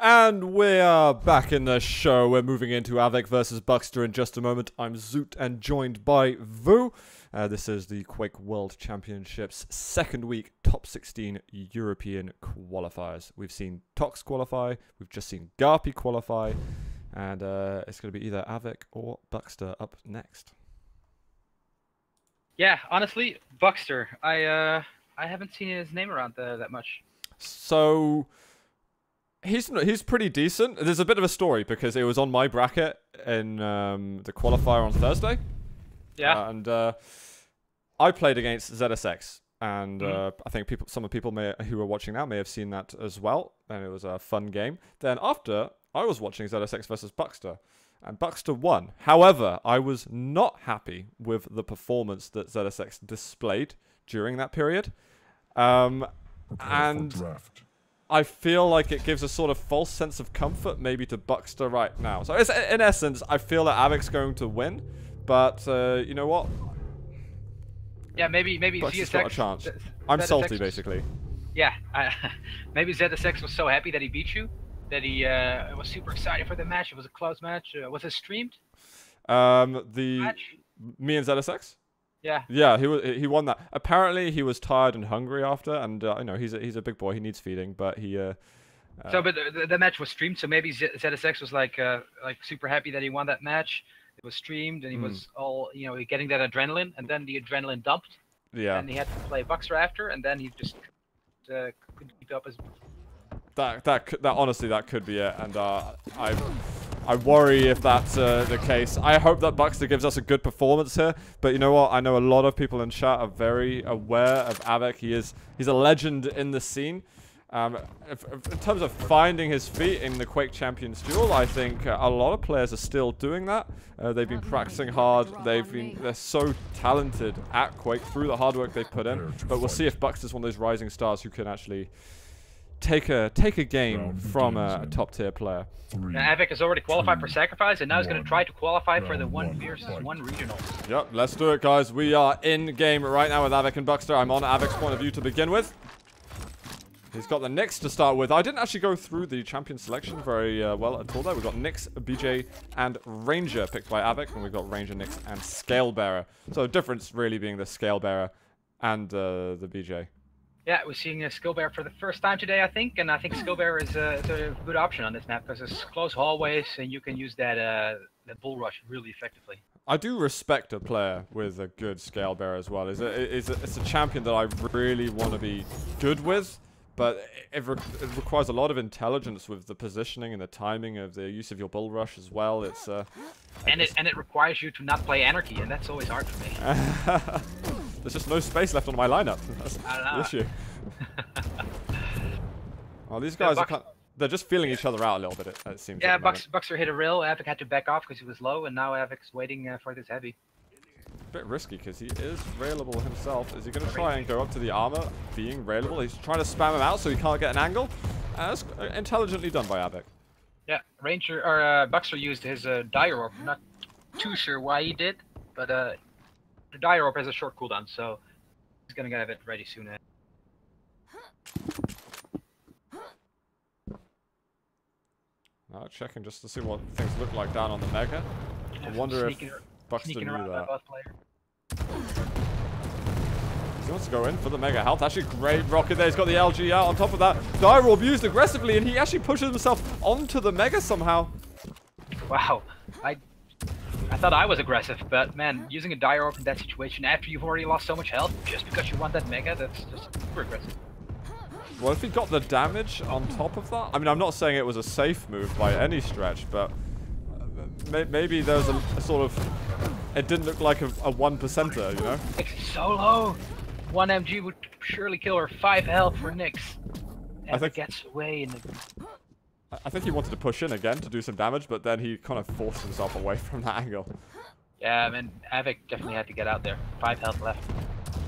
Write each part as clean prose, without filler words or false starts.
And we are back in the show. We're moving into Avik versus Buckster in just a moment. I'm Zoot and joined by Vu. This is the Quake World Championships second week top 16 European qualifiers. We've seen Tox qualify, we've just seen Garpy qualify, and it's going to be either Avik or Buckster up next. Yeah, honestly, Buckster. I haven't seen his name around that much. So he's pretty decent. There's a bit of a story because it was on my bracket in the qualifier on Thursday. Yeah. And I played against ZSX, and I think some of the people who are watching now may have seen that as well. And it was a fun game. Then after, I was watching ZSX versus Buckster, and Buckster won. However, I was not happy with the performance that ZSX displayed during that period. And I feel like it gives a sort of false sense of comfort maybe to Buckster right now. So it's, in essence, I feel that Avik's going to win, but you know what? Yeah, maybe Buckster's ZSX got a chance. I'm salty, basically. Yeah, maybe ZSX was so happy that he beat you that he was super excited for the match. It was a close match. Was it streamed? Me and ZSX? Yeah. Yeah, he won that. Apparently, he was tired and hungry after, and I know he's a big boy. He needs feeding, but he. So, but the match was streamed, so maybe ZSX was like super happy that he won that match. It was streamed, and he was all getting that adrenaline, and then the adrenaline dumped. Yeah. And he had to play Buckster after, and then he just couldn't keep up his. That honestly, that could be it, and I worry if that's the case. I hope that Buckster gives us a good performance here, but you know what? I know a lot of people in chat are very aware of Avik. He's a legend in the scene. In terms of finding his feet in the Quake Champions Duel, I think a lot of players are still doing that. They've been practicing hard. They're so talented at Quake through the hard work they've put in. But we'll see if Buckster's one of those rising stars who can actually take a game from a top tier player. Now, Avik has already qualified for Sacrifice, and now he's going to try to qualify for the 1 versus 1 regional. Yep, let's do it, guys. We are in game right now with Avik and Buckster. I'm on Avik's point of view to begin with. He's got the Nyx to start with. I didn't actually go through the champion selection very well at all there. We've got Nyx, BJ, and Ranger picked by Avik, and we've got Ranger, Nyx, and Scalebearer. So the difference really being the Scalebearer and the BJ. Yeah, we're seeing a Scalebearer for the first time today, I think, and I think Scalebearer is a good option on this map because it's close hallways, and you can use that bull rush really effectively. I do respect a player with a good Scalebearer as well. It's a champion that I really want to be good with. But it requires a lot of intelligence with the positioning and the timing of the use of your bull rush as well. And it requires you to not play Anarchy, and that's always hard for me. There's just no space left on my lineup. That's the issue. Well, these guys they're just feeling each other out a little bit. It seems. Yeah, Buckster hit a rail. Avik had to back off because he was low, and now Avik's waiting for this heavy. A bit risky because he is railable himself. Is he going to try and go up to the armor being railable? He's trying to spam him out so he can't get an angle. That's intelligently done by Avik. Yeah, Ranger or Buckster used his Dire Orb. I'm not too sure why he did, but the Dire Orb has a short cooldown, so he's gonna get it ready soon. Now checking just to see what things look like down on the Mega. I wonder if Buckster knew that. He wants to go in for the Mega Health. Actually, great rocket there. He's got the LG out on top of that. Dire Orb used aggressively, and he actually pushes himself onto the Mega somehow. Wow. I thought I was aggressive, but man, using a Dire Orb in that situation after you've already lost so much health just because you want that Mega, that's just super aggressive. Well, if he got the damage on top of that, I mean, I'm not saying it was a safe move by any stretch, but maybe there was a sort of, it didn't look like a 1%er, you know? It's so low. 1 MG would surely kill her. 5 health for Nyx. And I think gets away in the... I think he wanted to push in again to do some damage, but then he kind of forced himself away from that angle. Yeah, I mean, Avik definitely had to get out there. 5 health left.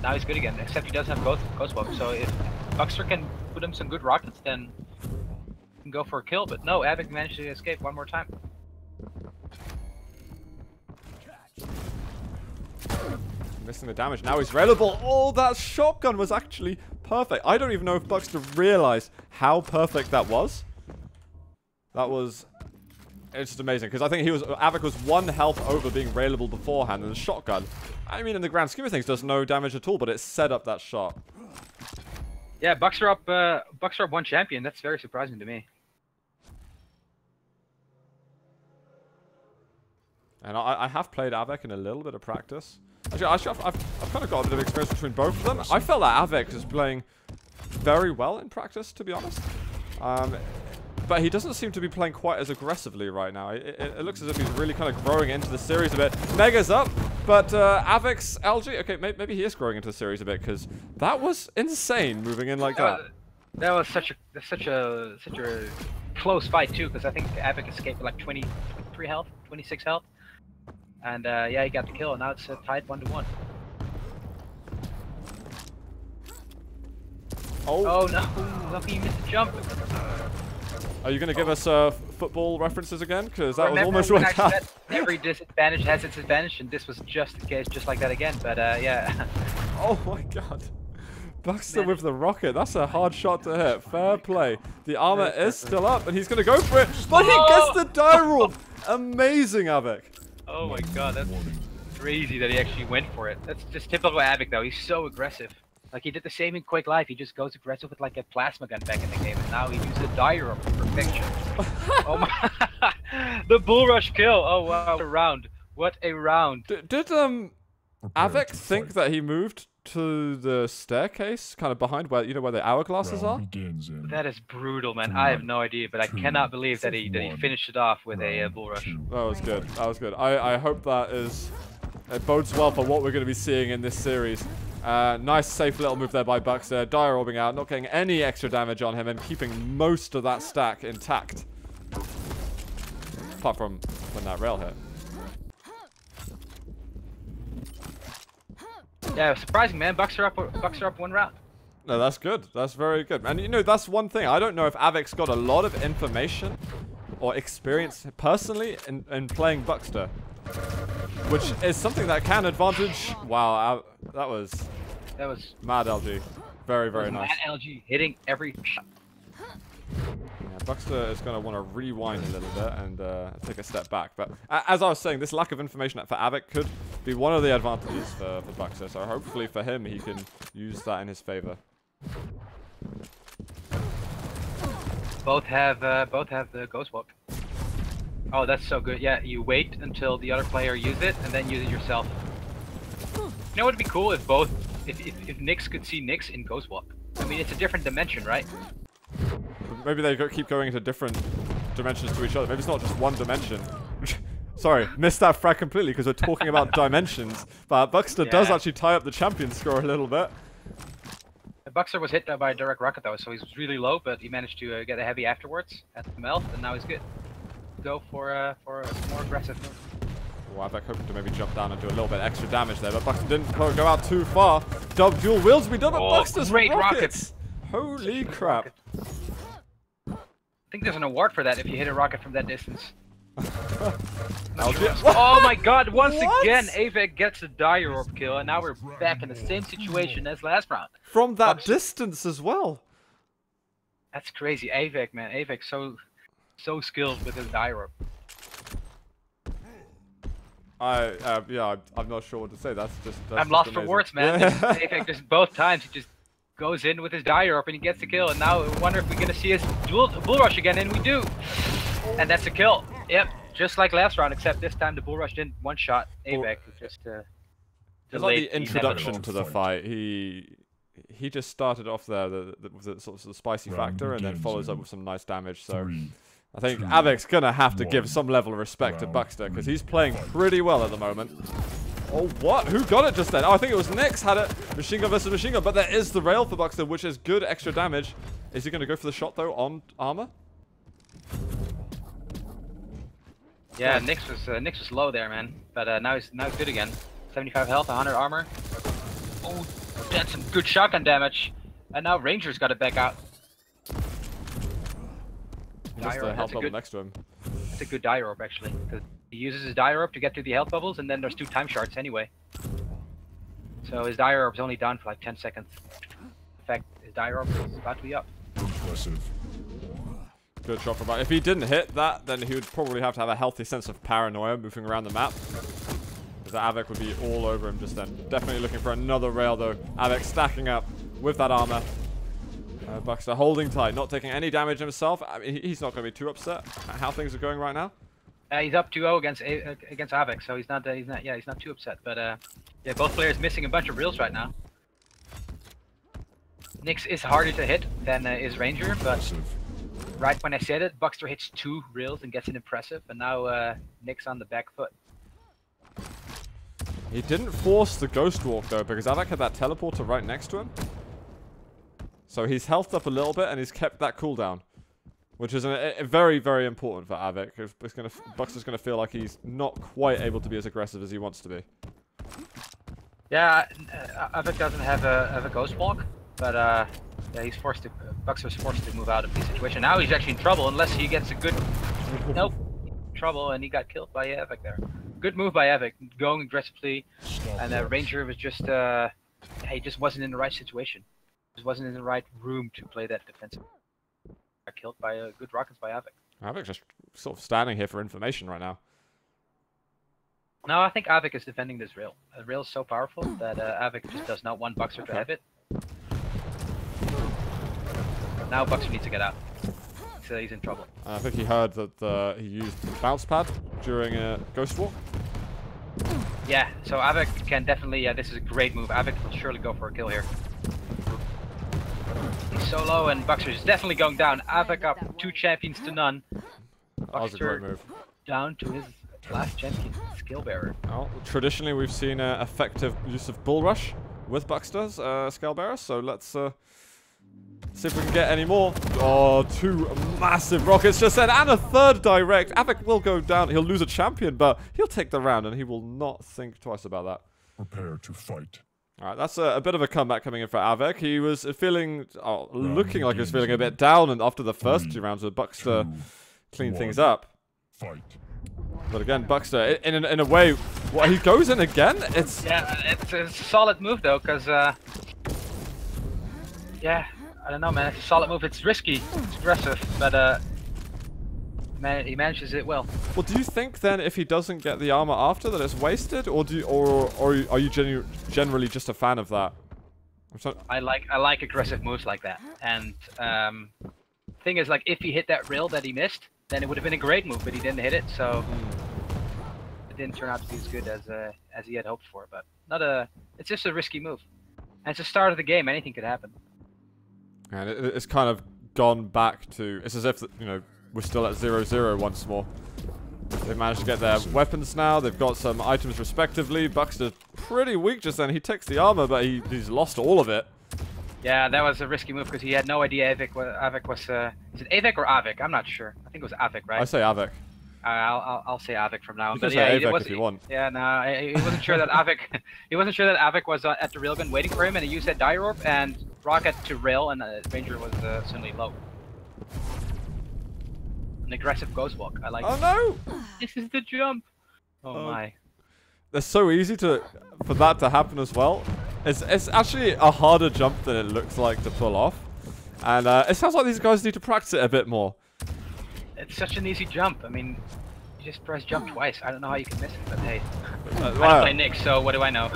Now he's good again, except he doesn't have Ghost Bomb. So if Buckster can put him some good rockets, then he can go for a kill. But no, Avik managed to escape one more time. Missing the damage. Now he's railable. Oh, that shotgun was actually perfect. I don't even know if Buckster realized how perfect that was. That was... It's just amazing, because I think Avik was 1 health over being railable beforehand, and the shotgun, I mean, in the grand scheme of things, does no damage at all, but it set up that shot. Yeah, Bucks are up 1 champion. That's very surprising to me. And I have played Avik in a little bit of practice. Actually, I've kind of got a bit of experience between both of them. I felt that Avik is playing very well in practice, to be honest. But he doesn't seem to be playing quite as aggressively right now. It looks as if he's really kind of growing into the series a bit. Mega's up, but Avik's LG... Okay, maybe he is growing into the series a bit, because that was insane moving in like that. That was such a close fight, too, because I think Avik escaped with like 23 health, 26 health. And yeah, he got the kill, and now it's tied 1-1. Oh no! Lucky you missed the jump. Are you going to give us football references again? Because that was almost when right I out. said every disadvantage has its advantage, and this was just the case, just like that again. But yeah. Oh my god. Baxter with the rocket. That's a hard shot to hit. Fair play. The armor is still up, and he's going to go for it. But he gets the die roll. Amazing, Avik. Oh my god, that's crazy that he actually went for it. That's just typical Avik, though. He's so aggressive. Like, he did the same in Quake Live. He just goes aggressive with, like, a plasma gun back in the game, and now he uses a die roll for perfection. Oh my... The bull rush kill! Oh wow, what a round. What a round. Did Avik think that he moved to the staircase, kind of behind where, you know, where the hourglasses are? That is brutal, man. I have no idea, but I cannot believe that he finished it off with a bull rush. That was good. That was good. I hope that it bodes well for what we're going to be seeing in this series. Nice, safe little move there by Buxter. Dire orbing out, not getting any extra damage on him, and keeping most of that stack intact. Apart from when that rail hit. Yeah, surprising, man. Bucks are up 1 round. No, that's good. That's very good. And, you know, that's one thing. I don't know if Avik's got a lot of information or experience personally in playing Buxter. Which is something that can advantage... Wow, that was mad LG. Very, very nice. Mad LG hitting every shot. Yeah, Buxter is going to want to rewind a little bit and take a step back. But as I was saying, this lack of information for Avik could be one of the advantages for Buxter. So hopefully for him, he can use that in his favor. Both have the ghost walk. Oh, that's so good. Yeah, you wait until the other player uses it and then use it yourself. You know what would be cool if if Nyx could see Nyx in ghost walk. I mean, it's a different dimension, right? Maybe they keep going into different dimensions to each other. Maybe it's not just one dimension. Sorry, missed that frag completely because we're talking about dimensions. But Buxter does actually tie up the champion score a little bit. Buxter was hit by a direct rocket though, so he was really low, but he managed to get a heavy afterwards at the melt, and now he's good. Go for a more aggressive move. Well, Avik hoping to maybe jump down and do a little bit extra damage there, but Buxter didn't go out too far. Dual wheels to be done, but Buxter's great rockets! Holy crap. I think there's an award for that if you hit a rocket from that distance. Sure. Oh my god, once again, Avik gets a die orb kill, and now we're back in the same situation as last round. From that distance as well. That's crazy. Avik, man. Avik so skilled with his die orb. Yeah, I'm not sure what to say. That's I'm lost amazing. for words, man. Yeah. Avik just both times he just goes in with his die orb and he gets the kill, and now I wonder if we're gonna see his bull rush again, and we do. And that's a kill. Yep, just like last round, except this time the bull rush didn't one shot Avik. Just it's like the introduction to the fight. He just started off there with the sort of the spicy factor, and then follows up with some nice damage. So I think Avik's gonna have to give some level of respect to Buxter because he's playing pretty well at the moment. Oh, what? Who got it just then? Oh, I think it was Nyx had it. Machine gun versus machine gun, but there is the rail for Buxter, which is good extra damage. Is he going to go for the shot, though, on armor? Yeah, Nyx was low there, man. But now he's good again. 75 health, 100 armor. Oh, that's some good shotgun damage. And now Ranger's got it back out. Just the health bubble next to him. That's a good die orb, actually. He uses his die orb to get to the health bubbles, and then there's 2 time shards anyway. So his die orb's only down for like 10 seconds. In fact, his die orb is about to be up. Impressive. Good shot from Buck. If he didn't hit that, then he would probably have to have a healthy sense of paranoia moving around the map. Because Avik would be all over him just then. Definitely looking for another rail though. Avik stacking up with that armor. Buckster holding tight, not taking any damage himself. I mean, he's not going to be too upset at how things are going right now. He's up 2-0 against Avik, so he's not too upset. But yeah, both players missing a bunch of reels right now. Nyx is harder to hit than is Ranger, but right when I said it, Buckster hits 2 reels and gets it impressive, and now Nyx on the back foot. He didn't force the Ghost Walk though, because Avik had that teleporter right next to him. So he's healthed up a little bit and he's kept that cooldown, which is very, very important for Avik. Buckster's going to feel like he's not quite able to be as aggressive as he wants to be. Yeah, Avik doesn't have a Ghost Walk, but yeah, Buckster's forced to move out of the situation. Now he's actually in trouble unless he gets a good nope trouble, and he got killed by Avik there. Good move by Avik, going aggressively, and Ranger was just he just wasn't in the right situation. Just wasn't in the right room to play that defensive. Got killed by good rockets by Avik. Avik's just sort of standing here for information right now. No, I think Avik is defending this rail. The rail is so powerful that Avik just does not want Buckster to have it. Now Buckster needs to get out. So he's in trouble. I think he heard that he used the bounce pad during a Ghost Walk. Yeah, so Avik can definitely, this is a great move. Avik will surely go for a kill here. He's so low and Buckster's definitely going down. Avik up 2 champions to none. That was a great move. Down to his last champion, Skill Bearer. Well, traditionally we've seen effective use of Bull Rush with Buckster's Scale Bearer, so let's see if we can get any more. Oh, 2 massive rockets just then, and a 3rd direct. Avik will go down. He'll lose a champion, but he'll take the round, and he will not think twice about that. Prepare to fight. All right, that's a bit of a comeback coming in for Avik. He was feeling, looking like he was feeling a bit down, and after the first 2 rounds, with Buckster cleaned things up. Fight. But again, Buckster, in a way, what, he goes in again? It's a solid move though, because yeah, I don't know, man. It's a solid move. It's risky, it's aggressive, but man, he manages it well. Well, do you think then if he doesn't get the armor after that it's wasted, or are you generally just a fan of that? I like aggressive moves like that, and thing is, like, if he hit that rail that he missed, then it would have been a great move, but he didn't hit it, so it didn't turn out to be as good as he had hoped for. But it's just a risky move, and it's the start of the game. Anything could happen. And it's kind of gone back to, it's as if, you know, we're still at 0-0 once more. They've managed to get their weapons now. They've got some items respectively. Buckster's pretty weak just then. He takes the armor, but he's lost all of it. Yeah, that was a risky move because he had no idea Avik was. Is it Avik or Avik? I'm not sure. I think it was Avik, right? I say Avik. I'll say Avik from now on. You can say Avik if you want. Yeah, no, he wasn't sure that Avik. He wasn't sure that Avik was at the railgun waiting for him, and he used that dire orb and rocket to rail, and Ranger was certainly low. An aggressive ghost walk. I like. Oh no! This is the jump. Oh my. They're so easy for that to happen as well. It's actually a harder jump than it looks like to pull off, and it sounds like these guys need to practice it a bit more. It's such an easy jump. I mean, you just press jump twice. I don't know how you can miss it, but hey, I don't play Nick, so what do I know?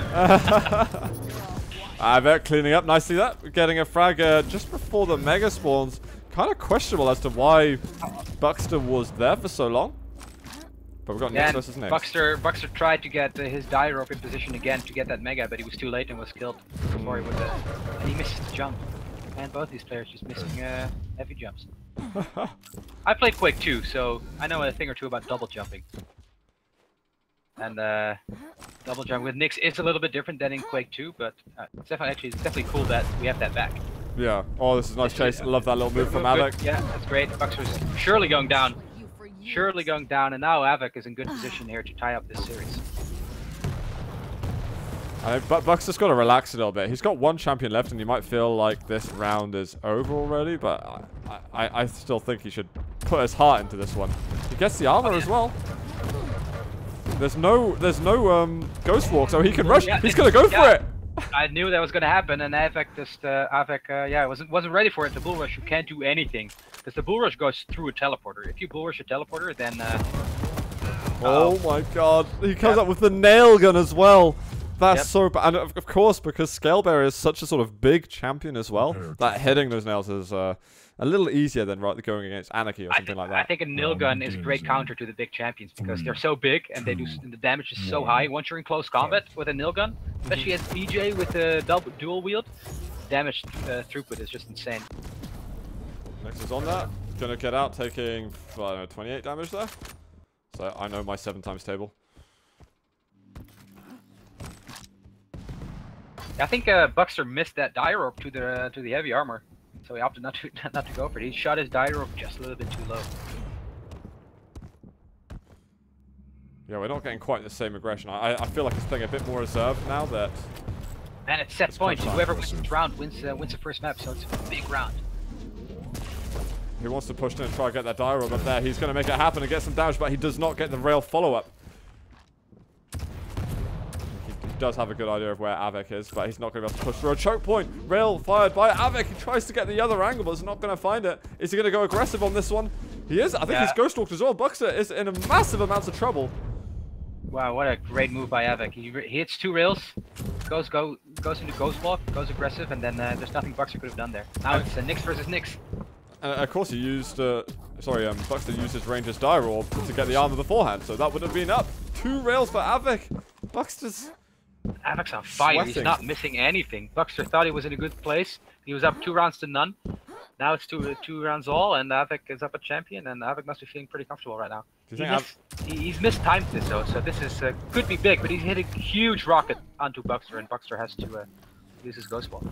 Avik cleaning up nicely. That getting a frag just before the mega spawns. Kind of questionable as to why Buckster was there for so long. But we've got Nyx versus Nyx. Buckster tried to get his dire orb in position again to get that mega, but he was too late and was killed before he would. And he misses the jump. And both these players just missing heavy jumps. I played Quake 2, so I know a thing or two about double jumping. And double jump with Nyx is a little bit different than in Quake 2, but it's definitely cool that we have that back. Yeah. Oh, this is a nice chase. I love that little move from Avik. Yeah, that's great. Buckster's surely going down. Surely going down, and now Avik is in good position here to tie up this series. But Buckster's got to relax a little bit. He's got 1 champion left, and you might feel like this round is over already, but I still think he should put his heart into this one. He gets the armor as well. There's no ghost walk, so he can rush. Yeah, he's gonna go for it. I knew that was gonna happen, and Avik just yeah, wasn't ready for it. The bull rush, you can't do anything. because the bull rush goes through a teleporter. If you bull rush a teleporter, then oh my god, he comes up with the nail gun as well. That's so bad. And of course, because Scalebearer is such a sort of big champion as well, that hitting those nails is a little easier than going against Anarchy or something like that. I think a nail gun is a great counter to the big champions because they're so big and they do the damage is so high. Once you're in close combat with a nail gun, especially as BJ with the dual wield, damage throughput is just insane. Next is on that. Gonna get out, taking 28 damage there. So I know my 7 times table. I think Buckster missed that die rope to the heavy armor, so he opted not to go for it. He shot his die rope just a little bit too low. Yeah, we're not getting quite the same aggression. I feel like he's playing a bit more reserved now that. And it's set points. Whoever wins this round wins the first map, so it's a big round. He wants to push in and try to get that die rope up there. He's going to make it happen and get some damage, but he does not get the rail follow-up. He does have a good idea of where Avec is, but he's not going to be able to push through a choke point. Rail fired by Avec. He tries to get the other angle, but is not going to find it. Is he going to go aggressive on this one? He is. I think he's ghost walked as well. Buxer is in a massive amount of trouble. Wow, what a great move by Avec. He hits 2 rails, goes into ghost walk, goes aggressive, and then there's nothing Buxer could have done there. Now it's Nyx versus Nyx. Of course, he used. Buxter used his Ranger's die roll to get the armor beforehand, so that would have been up. 2 rails for Avec. Buxter's. Avic's on fire. Sweating. He's not missing anything. Buxter thought he was in a good place. He was up 2 rounds to none. Now it's two rounds all, and Avec is up a champion, and Avec must be feeling pretty comfortable right now. Do you think he's mistimed this though, so this is could be big, but he's hit a huge rocket onto Buxter, and Buxter has to use his ghost wall.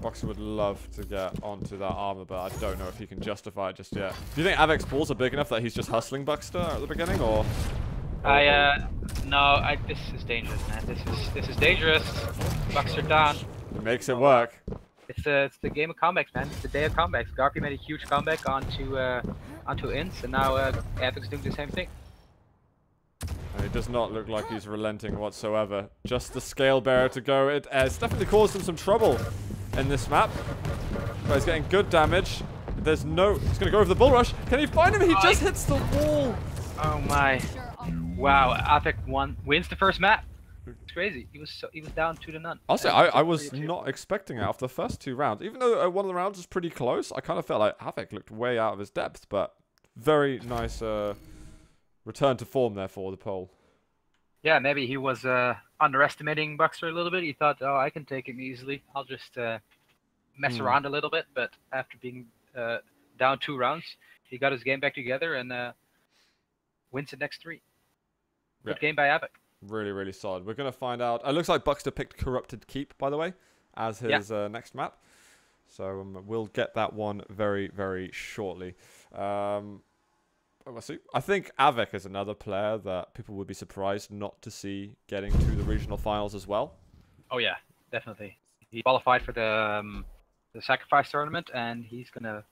Buxer would love to get onto that armor, but I don't know if he can justify it just yet. Do you think Avic's balls are big enough that he's just hustling Buxter at the beginning, or? No, this is dangerous, man. This is dangerous. Buxter down. He makes it work. It's the game of comebacks, man. It's the day of comebacks. Garpy made a huge comeback onto Ints, and now Avic's doing the same thing. And it does not look like he's relenting whatsoever. Just the scale bearer to go. It's definitely caused him some trouble in this map. But he's getting good damage. He's gonna go over the bull rush. Can he find him? He just hits the wall. Oh my! Wow, Avec wins the first map. It's crazy. He was down 2 to none. I'll say I was not expecting it after the first 2 rounds. Even though one of the rounds was pretty close, I kind of felt like Avec looked way out of his depth. But very nice return to form there for the pole. Yeah, maybe he was underestimating Buxter a little bit. He thought, oh, I can take him easily. I'll just mess around a little bit. But after being down 2 rounds, he got his game back together and wins the next 3. Good game by Avec. Really, really solid. We're going to find out. It looks like Buxter picked Corrupted Keep, by the way, as his next map. So we'll get that one very, very shortly. We'll see. I think Avec is another player that people would be surprised not to see getting to the regional finals as well. Oh yeah, definitely. He qualified for the sacrifice tournament, and he's gonna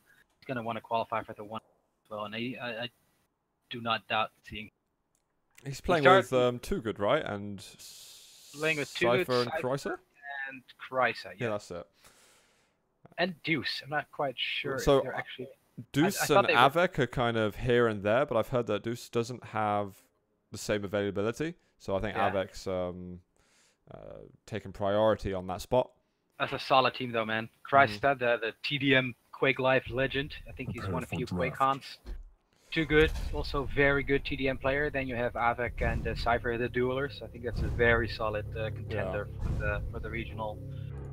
want to qualify for the one as well. And I do not doubt seeing. He's playing with Too Good, right? And playing with Too Good, Cypher and Chrysler? And Chrysler, yeah. Yeah, that's it. And Deuce. I'm not quite sure so if they're actually... Deuce and Avec are kind of here and there, but I've heard that Deuce doesn't have the same availability. So I think Avic's taken priority on that spot. That's a solid team, though, man. Chrysler, the TDM Quake Live legend. I think he's won a few Quake cons. Too Good, also very good TDM player. Then you have Avec and Cypher, the duelers. I think that's a very solid contender for the regional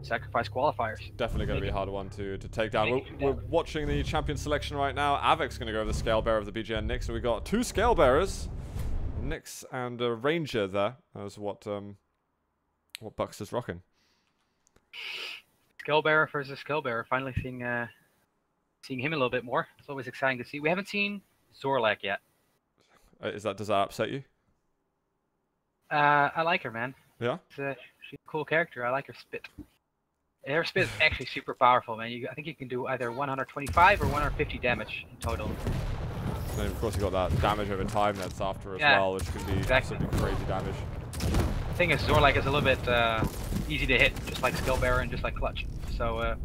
sacrifice qualifiers. Definitely going to be a hard one to take down. We're watching the champion selection right now. Avic's going to go with the scale bearer of the BGN Nyx. So we got 2 scale bearers, Nyx and a Ranger there. That's what Buxter's rocking. Scale bearer versus scale bearer. Finally seeing him a little bit more. It's always exciting to see. We haven't seen Zorlak yet. Does that upset you? I like her, man. Yeah? She's a cool character. I like her spit. Her spit is actually super powerful, man. I think you can do either 125 or 150 damage in total. And then of course you got that damage over time that's after as well, which can be absolutely crazy damage. The thing is, Zorlak is a little bit easy to hit, just like Skill Bearer and just like Clutch. So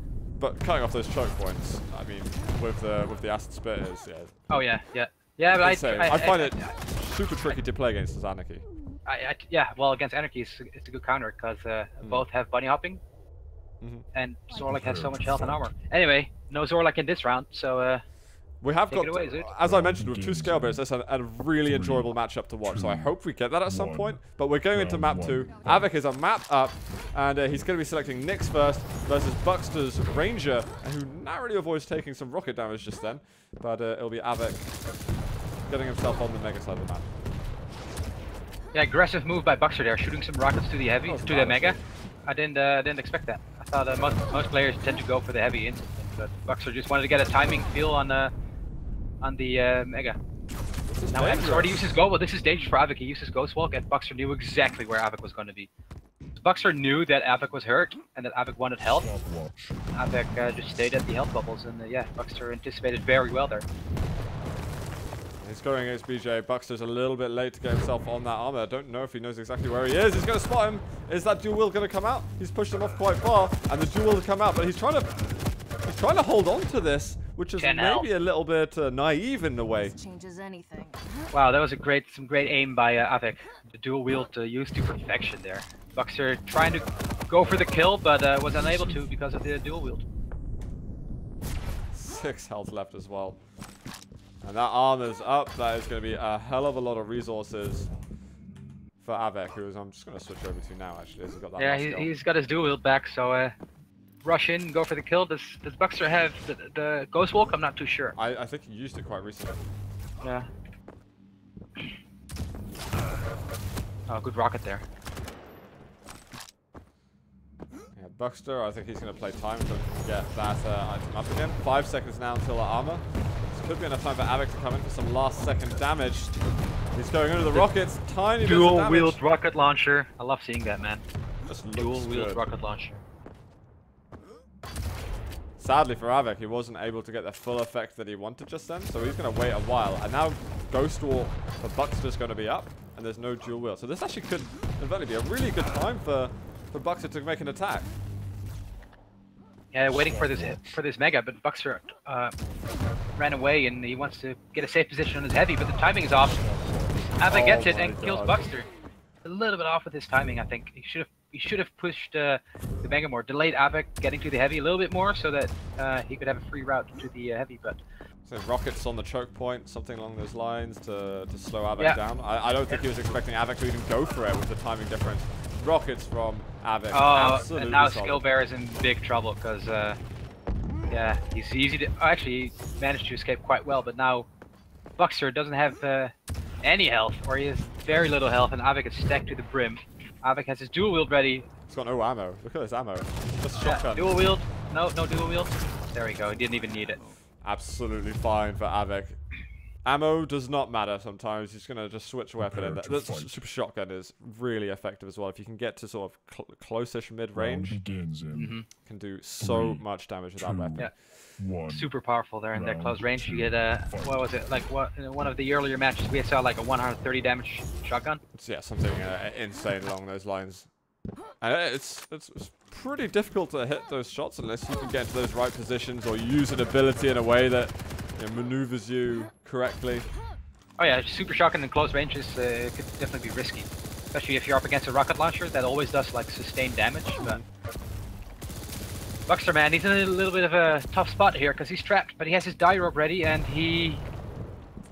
but cutting off those choke points, I mean, with the acid spitters, yeah. Oh yeah, yeah, yeah. But I find it super tricky to play against as Anarchy. Yeah, well, against Anarchy, it's a good counter because both have bunny hopping, and Zorlak has so much health and armor. Anyway, no Zorlak in this round, so we have got, away, as I mentioned, with 2 scale bears, that's a really enjoyable matchup to watch. So I hope we get that at some point. But we're going into map 2. Avik is a map up, and he's going to be selecting Nyx first versus Buckster's Ranger, who narrowly avoids taking some rocket damage just then. But it'll be Avik getting himself on the mega side of the map. Yeah, aggressive move by Buckster there, shooting some rockets to the heavy, to the mega. I didn't expect that. I thought most players tend to go for the heavy instantly, but Buckster just wanted to get a timing feel on the mega. Now Avik already uses Go, but this is dangerous for Avik. He uses Ghost Walk, and Buckster knew exactly where Avik was going to be. Buckster knew that Avik was hurt and that Avik wanted health. Avik just stayed at the health bubbles, and yeah, Buckster anticipated very well there. He's going against BJ. Buckster's a little bit late to get himself on that armor. I don't know if he knows exactly where he is. He's going to spot him. Is that dual wield going to come out? He's pushed him off quite far, and the dual wield will come out, but he's trying to hold on to this, which is maybe a little bit naive in a way. Changes anything. Wow, that was some great aim by Avik. The dual wield used to perfection there. Buckster trying to go for the kill, but was unable to because of the dual wield. 6 health left as well. And that armor's up. That is going to be a hell of a lot of resources for Avik, who I'm just going to switch over to now, actually, as he's got that yeah, he's got his dual wield back, so rush in, go for the kill. Does Buckster have the Ghost Walk? I'm not too sure. I think he used it quite recently. Yeah. Oh, good rocket there. Yeah, Buckster, I think he's going to play time to get that item up again. 5 seconds now until the armor. Could be enough time for Avik to come in for some last second damage. He's going under the rockets. Tiny bit of damage. Dual wield rocket launcher. I love seeing that, man. Just Dual wield rocket launcher. Sadly for Avik, he wasn't able to get the full effect that he wanted just then, so he's going to wait a while. And now Ghost Walk for Buckster's going to be up, and there's no dual wield. So this actually could eventually be a really good time for Buckster to make an attack. Yeah, waiting for this mega, but Buckster ran away, and he wants to get a safe position on his heavy, but the timing is off. Avik gets it and kills Buckster. A little bit off with his timing, I think. He should have pushed the mega more, delayed Avik getting to the heavy a little bit more, so that he could have a free route to the heavy. But so rockets on the choke point, something along those lines to slow Avik down. I don't think he was expecting Avik to even go for it with the timing difference. Rockets from Avik. Oh, and now Skill Bear is in big trouble because, yeah, he's easy to. Actually, he managed to escape quite well, but now Buckster doesn't have any health, or he has very little health, and Avik is stacked to the brim. Avik has his dual wield ready. He's got no ammo. Look at his ammo. Just shotgun. Dual wield. No dual wield. There we go. He didn't even need it. Absolutely fine for Avik. Ammo does not matter sometimes. He's going to just switch weapon. And the super shotgun is really effective as well. If you can get to sort of close-ish mid-range, can do so much damage with that weapon. Yeah. Super powerful there in that close range. You get what was it, like what in one of the earlier matches we saw like a 130 damage shotgun. Yeah, something insane along those lines. And it's pretty difficult to hit those shots unless you can get into those right positions or use an ability in a way that maneuvers you correctly. Oh yeah, super shotgun in close ranges could definitely be risky, especially if you're up against a rocket launcher that always does like sustained damage. But Buckster, man, he's in a little bit of a tough spot here because he's trapped, but he has his die rope ready and he.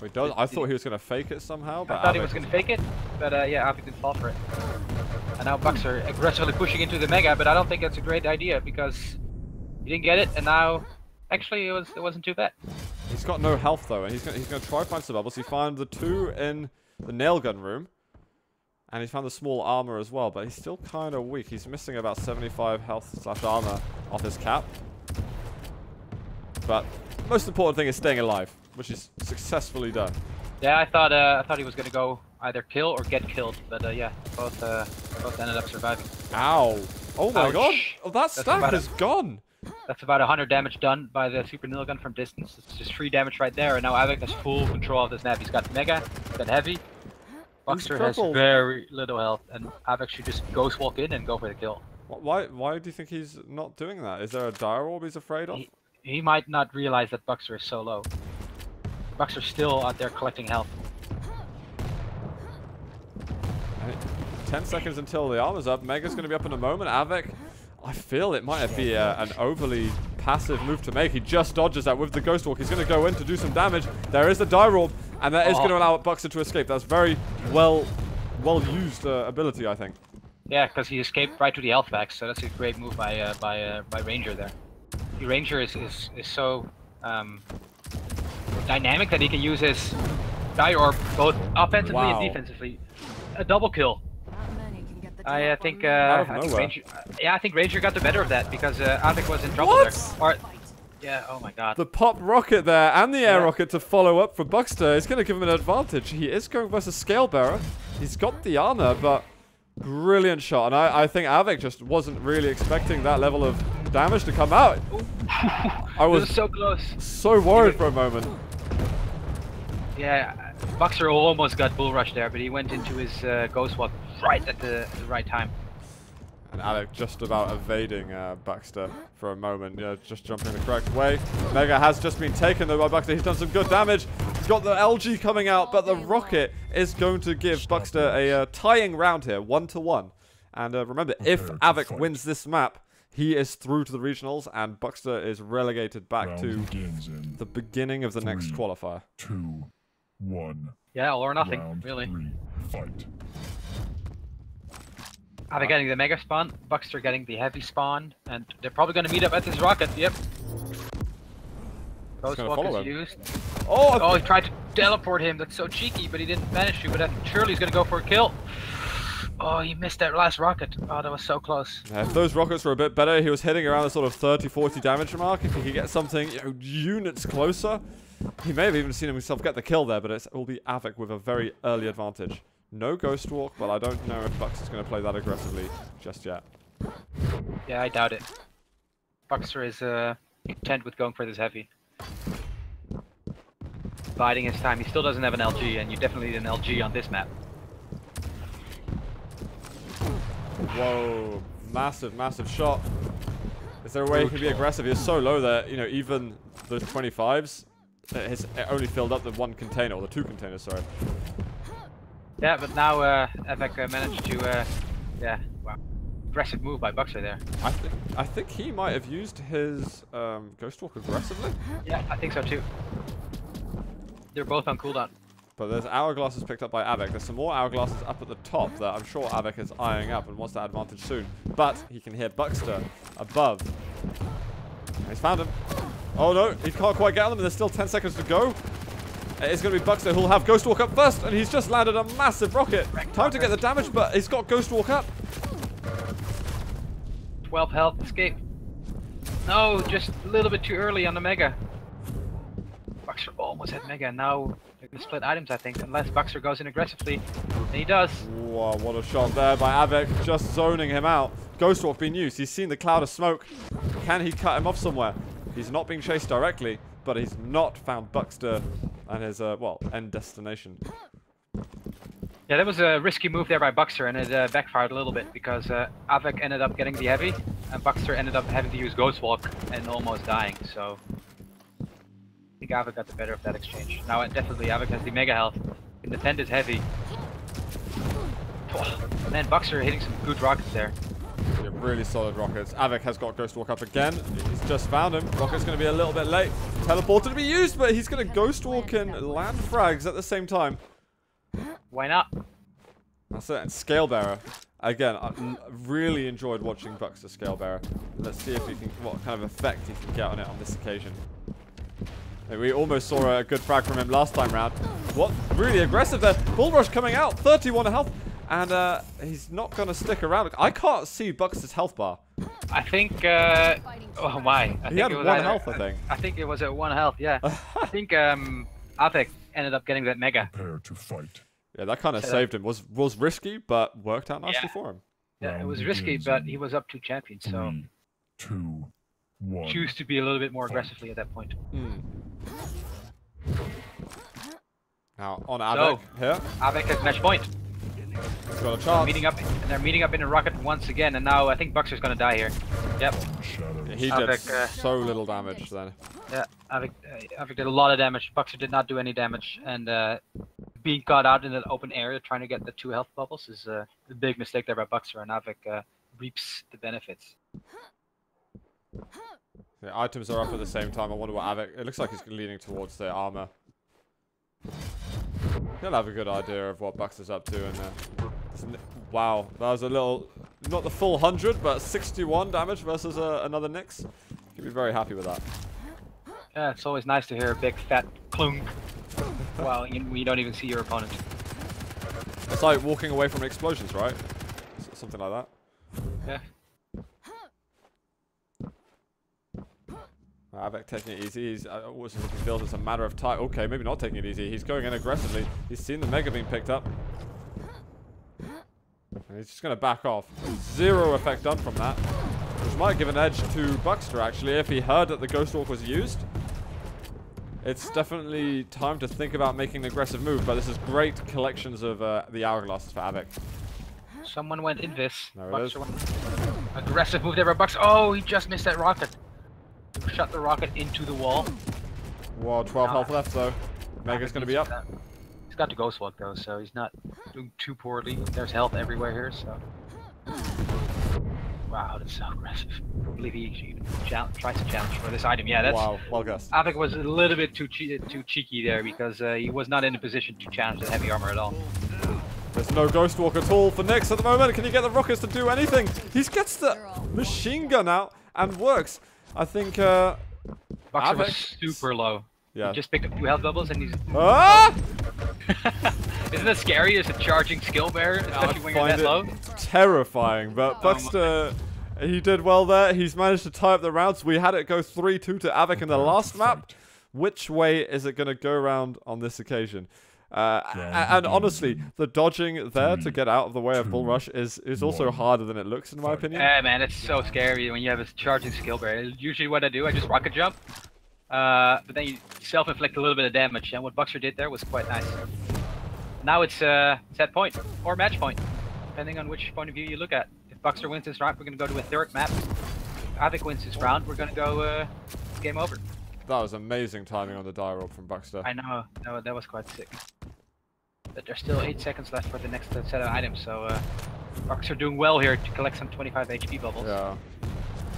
He does. I thought he was going to fake it somehow. But I thought he was going to fake it, but yeah, Avik didn't fall for it. And now Buckster aggressively pushing into the mega, but I don't think that's a great idea because he didn't get it, and now actually it wasn't too bad. He's got no health though, and he's gonna try to find some bubbles. He found the 2 in the nail gun room, and he found the small armor as well. But he's still kind of weak. He's missing about 75 health / armor off his cap. But most important thing is staying alive, which is successfully done. Yeah, I thought he was gonna go either kill or get killed, but yeah, both ended up surviving. Ow! Oh my god! Oh, that stack is gone. That's about 100 damage done by the super nail gun from distance. It's just 3 damage right there, and now Avik has full control of this map. He's got mega, he's got heavy. Buckster has very little health, and Avik should just ghost walk in and go for the kill. Why do you think he's not doing that? Is there a dire orb he's afraid of? He might not realize that Buxter is so low. Buxter's still out there collecting health. 10 seconds until the armor's up. Mega's going to be up in a moment. Avec, I feel it might be an overly passive move to make. He just dodges that with the Ghost Walk. He's going to go in to do some damage. There is the dire orb, and that is going to allow Buxter to escape. That's very well used ability, I think. Yeah, because he escaped right to the health back, so that's a great move by Ranger there. The Ranger is so dynamic that he can use his dire orb both offensively and defensively. A double kill. I think Ranger. Yeah, I think Ranger got the better of that because Avec was in trouble there. Or, yeah. Oh my God. The pop rocket there and the air rocket to follow up for Buxter is going to give him an advantage. He is going versus Scale Bearer. He's got the armor, but brilliant shot. And I think Avec just wasn't really expecting that level of damage to come out. I was so close. So worried for a moment. Yeah, Buxter almost got bull rush there, but he went into his Ghost Walk right at the right time. And Alec just about evading Buxter for a moment, just jumping the correct way. Mega has just been taken though by Buxter. He's done some good damage. He's got the LG coming out, but the rocket is going to give Buxter a tying round here, 1-1. And remember, if Avec wins this map, he is through to the regionals, and Buxter is relegated back to the beginning of the next qualifier. 2, 1. Yeah, all or nothing, Round really. 3, fight. Are they getting the Mega spawn? Buxter getting the Heavy spawn, and they're probably going to meet up at this rocket. Yep. Ghost Walk is used. Oh, he tried to teleport him. That's so cheeky, but he didn't manage to. But surely he's going to go for a kill. Oh, he missed that last rocket. Oh, that was so close. Yeah, if those rockets were a bit better, he was hitting around the sort of 30-40 damage mark. If he could get something units closer, he may have even seen himself get the kill there, but it will be Avec with a very early advantage. No Ghost Walk, but I don't know if Buxter's going to play that aggressively just yet. Yeah, I doubt it. Buxter is content with going for this heavy. Biding his time. He still doesn't have an LG, and you definitely need an LG on this map. Whoa, massive, massive shot. Is there a way he can be aggressive? He's so low that, even those 25s, it only filled up the one container, or the two containers, sorry. Yeah, but now Avec managed to, wow. Aggressive move by Buxter there. I think he might have used his Ghost Walk aggressively. Yeah, I think so too. They're both on cooldown. But there's hourglasses picked up by Avec. There's some more hourglasses up at the top that I'm sure Avec is eyeing up and wants that advantage soon. But he can hear Buxter above. He's found him. Oh no, he can't quite get on them, and there's still 10 seconds to go. It's going to be Buxter who'll have Ghost Walk up first, and he's just landed a massive rocket. Time to get the damage, but he's got Ghost Walk up. 12 health, escape. No, just a little bit too early on the Mega. Buxter almost had Mega, and now they're going to split items, I think, unless Buxter goes in aggressively. And he does. Wow, what a shot there by Avec, just zoning him out. Ghost Walk being used. He's seen the cloud of smoke. Can he cut him off somewhere? He's not being chased directly, but he's not found Buxter and his, end destination. Yeah, that was a risky move there by Buxter, and it backfired a little bit because Avec ended up getting the heavy, and Buxter ended up having to use Ghost Walk and almost dying, so I think Avec got the better of that exchange. Now, definitely Avec has the Mega health, can defend his heavy. And then Buxter hitting some good rockets there. Yeah, really solid rockets. Avec has got Ghost Walk up again. He's just found him. Rocket's going to be a little bit late. Teleporter to be used, but he's going to Ghost Walk and land frags at the same time. Why not? That's it. And Scale Bearer. Again, I really enjoyed watching Buxter Scale Bearer. Let's see if he can, what kind of effect he can get on it on this occasion. We almost saw a good frag from him last time round. What? Really aggressive there. Bull Rush coming out. 31 health. And he's not going to stick around. I can't see Buxter's health bar. I think, oh my. He had 1 health, I think. I think it was at 1 health, yeah. I think Avec ended up getting that Mega. Prepare to fight. Yeah, that kind of saved him. Was risky, but worked out nicely for him. Yeah, it was risky, but he was up 2 champions, so 3, 2, 1. choose to be a little bit more aggressively at that point. Now, on Avec here. Avec has match point. He's got a They're chance. meeting up, and they're meeting up in a rocket once again, and now I think Buxter's gonna die here. Yep. Shadows. He did Avec, so little damage then. Yeah, Avic did a lot of damage. Buxter did not do any damage, and being caught out in an open area trying to get the 2 health bubbles is a big mistake there by Buxter, and Avic reaps the benefits. The items are up at the same time. I wonder what Avic... It looks like he's leaning towards the armor. He'll have a good idea of what Buxter's up to, and wow, that was a little... Not the full 100, but 61 damage versus another Nyx. He'd be very happy with that. Yeah, it's always nice to hear a big fat clunk while you don't even see your opponent. It's like walking away from explosions, right? Something like that. Yeah. Avic taking it easy. He's he feels it's a matter of time. Okay, maybe not taking it easy. He's going in aggressively. He's seen the Mega being picked up. And he's just going to back off. 0 effect done from that. Which might give an edge to Buxter, actually, if he heard that the Ghost Walk was used. It's definitely time to think about making an aggressive move, but this is great collections of the hourglasses for Avic. Someone went in this. There it Buxter is. went. Aggressive move there by Buxter. Oh, he just missed that rocket. Shot the rocket into the wall. Whoa, 12 health left, though. Mega's going to be up. He's got the Ghost Walk, though, so he's not doing too poorly. There's health everywhere here, so... Wow, that's so aggressive. I believe he tries to challenge for this item. Yeah, that's... Wow, well guessed. Avic was a little bit too cheeky there, because he was not in a position to challenge the heavy armor at all. There's no Ghost Walk at all for Nyx at the moment. Can he get the rockets to do anything? He gets the machine gun out and works. I think, Buxter was Avic... super low. Yeah. He just picked up 2 health bubbles and he's... Ah! Isn't that scary as a charging skill bearer, especially when you're that low? Terrifying, but Buxter, he did well there. He's managed to tie up the rounds. We had it go 3-2 to Avic in the last map. Which way is it going to go around on this occasion? And honestly, the dodging there to get out of the way of Bull Rush is also harder than it looks, in my opinion. Yeah, man, it's so scary when you have a charging skill bearer. Usually what I do, I just rocket jump. But then you self-inflict a little bit of damage, and what Buxter did there was quite nice. Now it's set point, or match point, depending on which point of view you look at. If Buxter wins this round, we're going to go to a 3rd map. If Avic wins this round, we're going to go game over. That was amazing timing on the die roll from Buxter. I know, that was quite sick. But there's still 8 seconds left for the next set of items, so Buxter doing well here to collect some 25 HP bubbles. Yeah.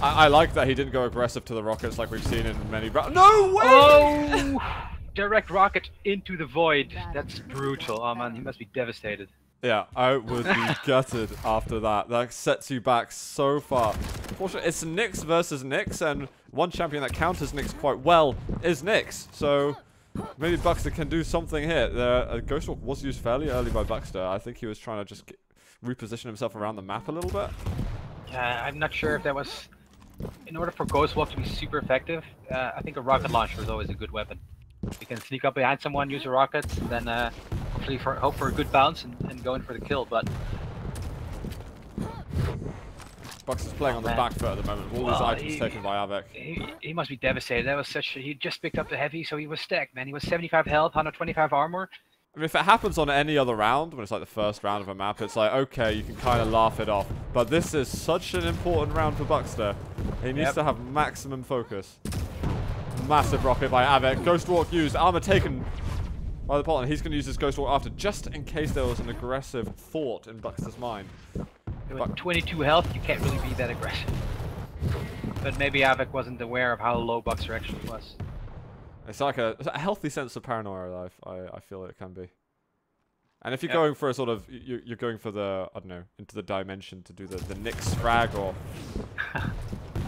I like that he didn't go aggressive to the rockets like we've seen in many rounds. No way! Oh! Direct rocket into the void. That's brutal. Oh man, he must be devastated. Yeah, I would be gutted after that. That sets you back so far. Fortunately, it's Nyx versus Nyx, and one champion that counters Nyx quite well is Nyx. So maybe Buxter can do something here. The Ghost Walk was used fairly early by Buxter. I think he was trying to just reposition himself around the map a little bit. I'm not sure if that was... In order for Ghost Walk to be super effective, I think a rocket launcher is always a good weapon. You can sneak up behind someone, use a rocket, and then hopefully hope for a good bounce and go in for the kill, but... Buxter's playing on the back foot at the moment. All these items taken by Avic. He must be devastated. That was he just picked up the heavy, so he was stacked, man. He was 75 health, 125 armor. I mean, if it happens on any other round, when it's like the first round of a map, it's like, okay, you can kind of laugh it off. But this is such an important round for Buxter. He needs to have maximum focus. Massive rocket by Avic. Ghost Walk used. Armor taken by the Pollen. He's going to use his Ghost Walk after, just in case there was an aggressive thought in Buxter's mind. With 22 health, you can't really be that aggressive. But maybe Avic wasn't aware of how low Buxter actually was. It's like a healthy sense of paranoia, I feel it can be. And if you're going for a sort of, you're going for the, I don't know, into the dimension to do the Nyx frag or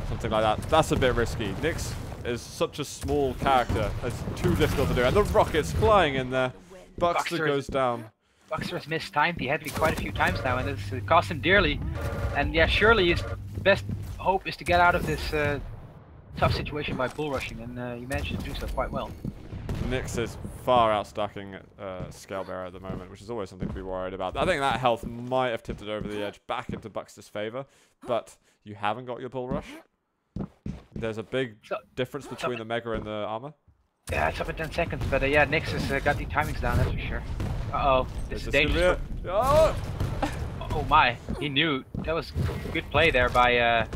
something like that, that's a bit risky. Nyx is such a small character, it's too difficult to do. And the rocket's flying in there. Buxter goes down. Buxter has mistimed the heavy quite a few times now, and it's cost him dearly. And yeah, surely his best hope is to get out of this tough situation by bull rushing, and he managed to do so quite well. Nyx is far outstacking Scalebearer at the moment, which is always something to be worried about. I think that health might have tipped it over the edge back into Buxter's favor, but you haven't got your bull rush. There's a big difference between the Mega and the armor. Yeah, it's up in 10 seconds, but yeah, Nyx has got the timings down, that's for sure. Uh-oh, this is dangerous. Oh! Oh my, he knew. That was good play there by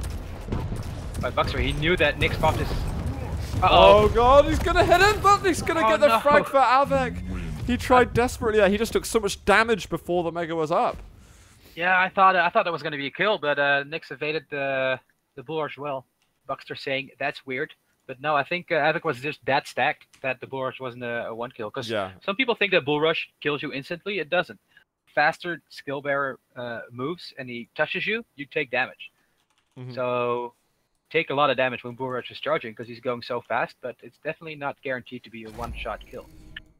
Buxer. He knew that Nick's popped his... Oh god, he's gonna hit him, but he's gonna get the no. frag for Avec. He tried desperately. Yeah, he just took so much damage before the Mega was up. Yeah, I thought that was gonna be a kill, but Nick's evaded the bull rush well. Buxter saying that's weird, but no, I think Avec was just that stacked that the bull rush wasn't a one kill. Because some people think that bull rush kills you instantly. It doesn't. Faster skill bearer moves and he touches you, you take damage. So take a lot of damage when bull rush is charging because he's going so fast, but it's definitely not guaranteed to be a one-shot kill.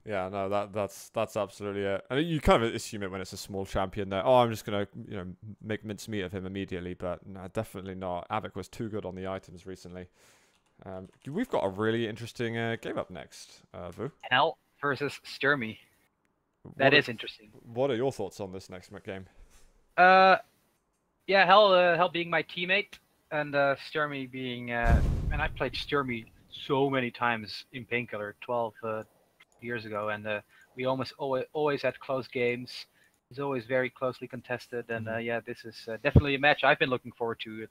Yeah, no, that's absolutely it. And you kind of assume it when it's a small champion that, oh, I'm just gonna make mincemeat of him immediately, but no, definitely not. Avec was too good on the items recently. We've got a really interesting game up next, Vu. Hell versus Stermy. That is interesting. What are your thoughts on this next game? Yeah, Hell being my teammate, and Stermy being, and I played Stermy so many times in Painkiller 12 years ago, and we almost always had close games. It's always very closely contested, and yeah, this is definitely a match I've been looking forward to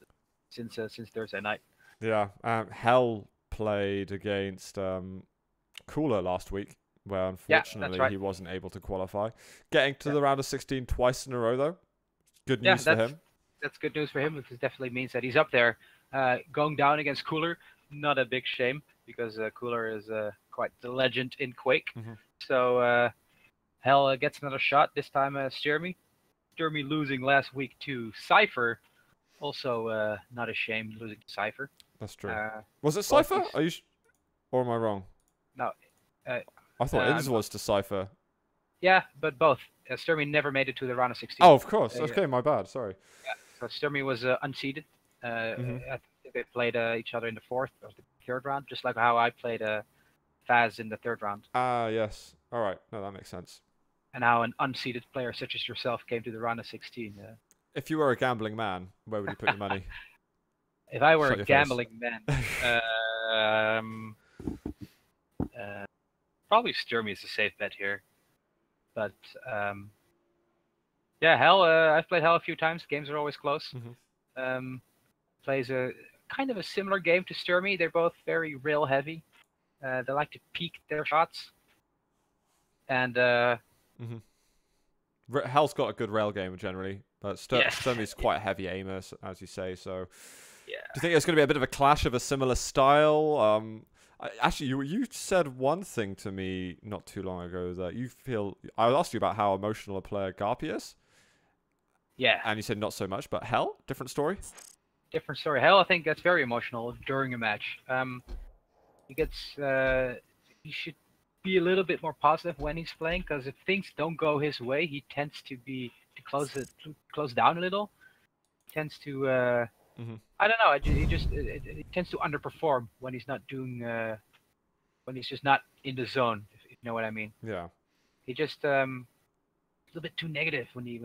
since Thursday night. Yeah, Hell played against Cooler last week, where unfortunately he wasn't able to qualify. Getting to the round of 16 twice in a row, though. Good news for him. That's good news for him, because it definitely means that he's up there. Going down against Cooler, not a big shame, because Cooler is quite the legend in Quake. So Hell gets another shot, this time Stermy. Stermy losing last week to Cypher. Also not a shame losing to Cypher. That's true. Was it Cypher? Are you or am I wrong? No. I thought Inz was to Cypher. Yeah, but both. Stermy never made it to the round of 16. Oh, of course. Okay, my bad. Sorry. Yeah, so Stermy was unseeded. I think they played each other in the fourth or the third round, just like how I played Faz in the third round. Ah, yes. All right. No, that makes sense. And how an unseeded player such as yourself came to the round of 16. If you were a gambling man, where would you put your money? If I were a gambling man, probably Stermy is a safe bet here. But yeah, Hell. I've played Hell a few times. Games are always close. Plays a kind of a similar game to Stermy. They're both very rail heavy. They like to peek their shots. And Hell's got a good rail game generally, but Stermy's quite a heavy aimer, as you say. So, do you think it's going to be a bit of a clash of a similar style? Actually, you said one thing to me not too long ago that you feel. I asked you about how emotional a player Garpy is. Yeah. And you said not so much, but Hell, different story. Different story. Hell, I think that's very emotional during a match. He gets. He should be a little bit more positive when he's playing, because if things don't go his way, he tends to close down a little. He tends to. I don't know. He tends to underperform when he's not doing. When he's just not in the zone. If you know what I mean. Yeah. He just a little bit too negative when he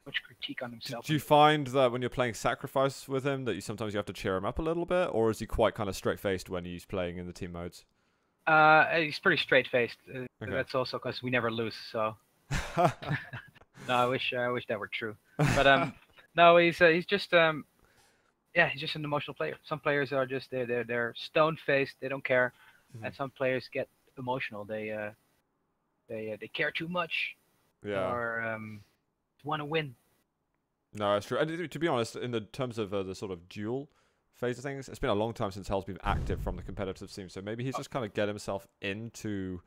much critique on himself. Do you find that when you're playing Sacrifice with him that sometimes you have to cheer him up a little bit, or is he quite kind of straight-faced when he's playing in the team modes? He's pretty straight-faced. That's also because we never lose. So no, I wish that were true. But no, he's just he's just an emotional player. Some players are just they're stone-faced. They don't care, and some players get emotional. They care too much. Yeah. Or want to win. No, that's true. And to be honest, in the terms of the sort of duel phase of things, it's been a long time since Hell's been active from the competitive scene, so maybe he's just kind of get himself into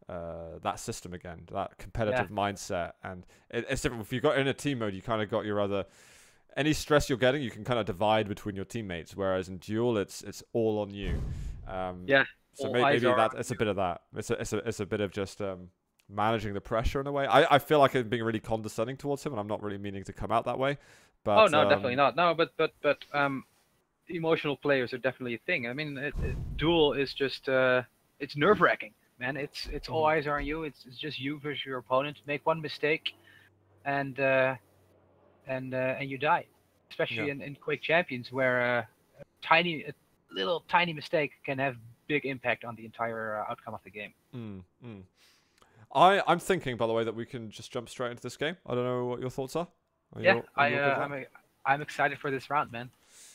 that system again, that competitive mindset. And it's different. If you got in a team mode, you kind of got your other... Any stress you're getting, you can kind of divide between your teammates, whereas in duel, it's all on you. So maybe it's a bit of that. It's a bit of just... managing the pressure in a way. I feel like I'm being really condescending towards him, and I'm not really meaning to come out that way. But oh no, definitely not. No, but emotional players are definitely a thing. I mean, duel is just it's nerve-wracking, man. It's all eyes are on you. It's just you versus your opponent. Make one mistake, and you die. Especially in Quake Champions, where a little tiny mistake can have big impact on the entire outcome of the game. I'm thinking, by the way, that we can just jump straight into this game. I don't know what your thoughts are. Yeah, I'm excited for this round, man.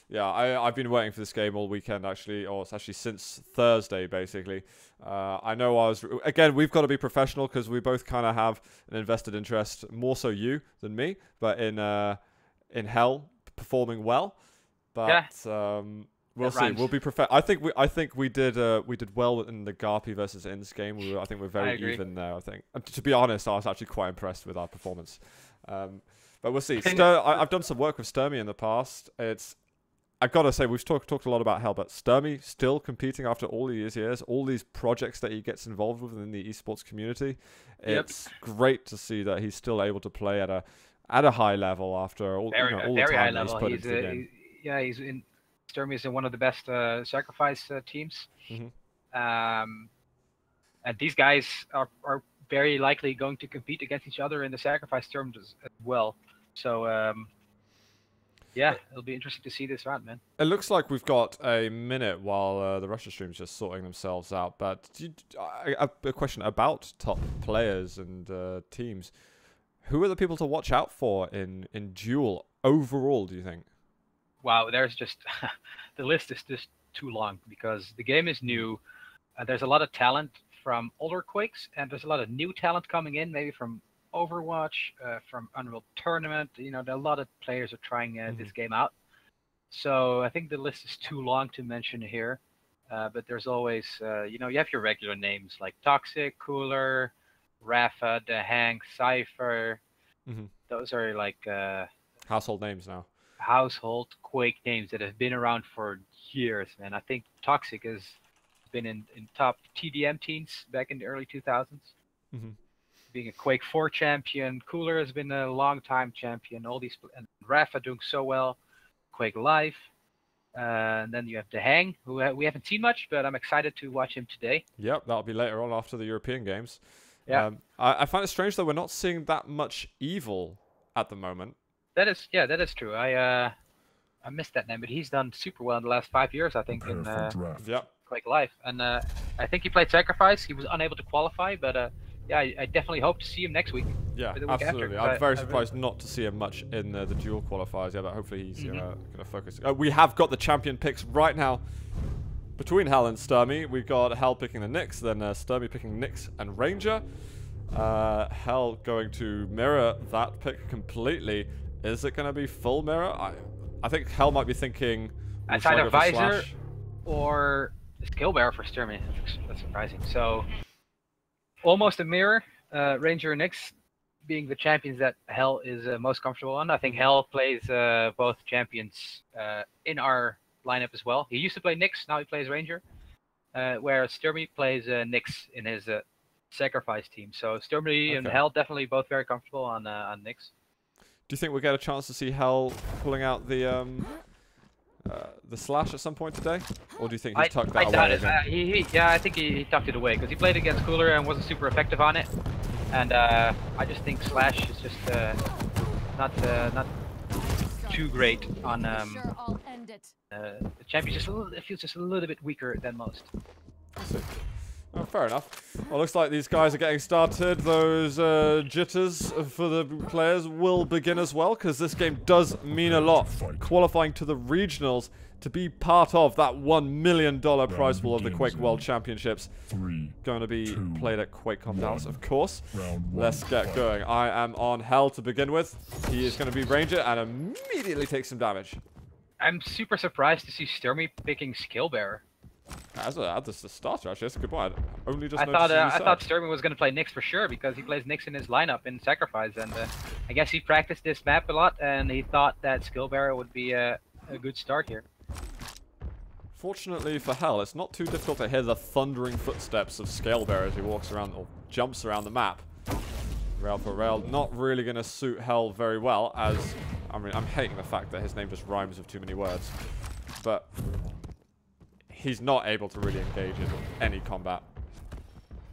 Yeah, I've been waiting for this game all weekend, actually, or it's actually since Thursday, basically. I know again, we've got to be professional because we both kind of have an invested interest, more so you than me, but in Hell performing well. But we'll see. We'll be I think we did well in the Garpy versus Inns game. I think we're very even there. I think, and to be honest, I was actually quite impressed with our performance. But we'll see. I've done some work with Stermy in the past. I've got to say, we've talked a lot about Hell, but Stermy still competing after all these years, all these projects that he gets involved with in the esports community. It's great to see that he's still able to play at a high level after all the time he's put into the game. He's in. Stermy is in one of the best sacrifice teams, and these guys are very likely going to compete against each other in the sacrifice terms as well. So. Yeah, it'll be interesting to see this round, man. It looks like we've got a minute while the Russia stream's just sorting themselves out. But a question about top players and teams. Who are the people to watch out for in Duel overall, do you think? Wow, there's just... the list is just too long because the game is new. There's a lot of talent from older Quakes, and there's a lot of new talent coming in, maybe from Overwatch, from Unreal Tournament. You know, a lot of players are trying this game out. So I think the list is too long to mention here. But there's always, you have your regular names like Toxic, Cooler, Rafa, The Hank, Cypher. Those are like... household names now. Household Quake names that have been around for years, man. I think Toxic has been in top TDM teams back in the early 2000s. Being a Quake 4 champion. Cooler has been a long-time champion. All these, and Rafa doing so well. Quake Live. And then you have The Hang, who we haven't seen much, but I'm excited to watch him today. Yep, that'll be later on after the European Games. Yeah. I find it strange that we're not seeing that much Evil at the moment. That is true. I missed that name, but he's done super well in the last 5 years, I think, in Quake Live. And I think he played Sacrifice. He was unable to qualify, but yeah, I definitely hope to see him next week. Yeah, absolutely. I'm very surprised not to see him much in the dual qualifiers. Yeah, but hopefully he's gonna focus. We have got the champion picks right now between Hell and Stermy. We've got Hell picking the Nyx, then Stermy picking Nyx and Ranger. Hell going to mirror that pick completely. Is it going to be full mirror? I think Hell might be thinking... It's either Visor or Skill Bearer for Stermy. That's surprising. So, almost a mirror. Ranger and Nyx being the champions that Hell is most comfortable on. I think Hell plays both champions in our lineup as well. He used to play Nyx, now he plays Ranger. Whereas Stermy plays Nyx in his Sacrifice team. So Stermy and Hell definitely both very comfortable on Nyx. Do you think we'll get a chance to see Hell pulling out the slash at some point today, or do you think he's tucked that away? I think he tucked it away because he played against Cooler and wasn't super effective on it, and I just think slash is just not too great on the champion. It feels just a little bit weaker than most. Oh, fair enough. Well, looks like these guys are getting started. Those jitters for the players will begin as well, because this game does mean a lot. Qualifying to the regionals to be part of that $1 million prize pool of the Quake World Championships. Going to be played at QuakeCon Dallas, of course. Let's get going. I am on Hell to begin with. He is going to be Ranger and immediately take some damage. I'm super surprised to see Stermy picking Skill Bearer. That's the starter, actually. That's a good point. I thought Stermy was going to play Nyx for sure because he plays Nyx in his lineup in Sacrifice, and I guess he practiced this map a lot, and he thought that Skill Bearer would be a good start here. Fortunately for Hell, it's not too difficult to hear the thundering footsteps of Skill Bearer as he walks around or jumps around the map. Rail for rail, not really going to suit Hell very well, as I'm hating the fact that his name just rhymes with too many words, but he's not able to really engage in any combat.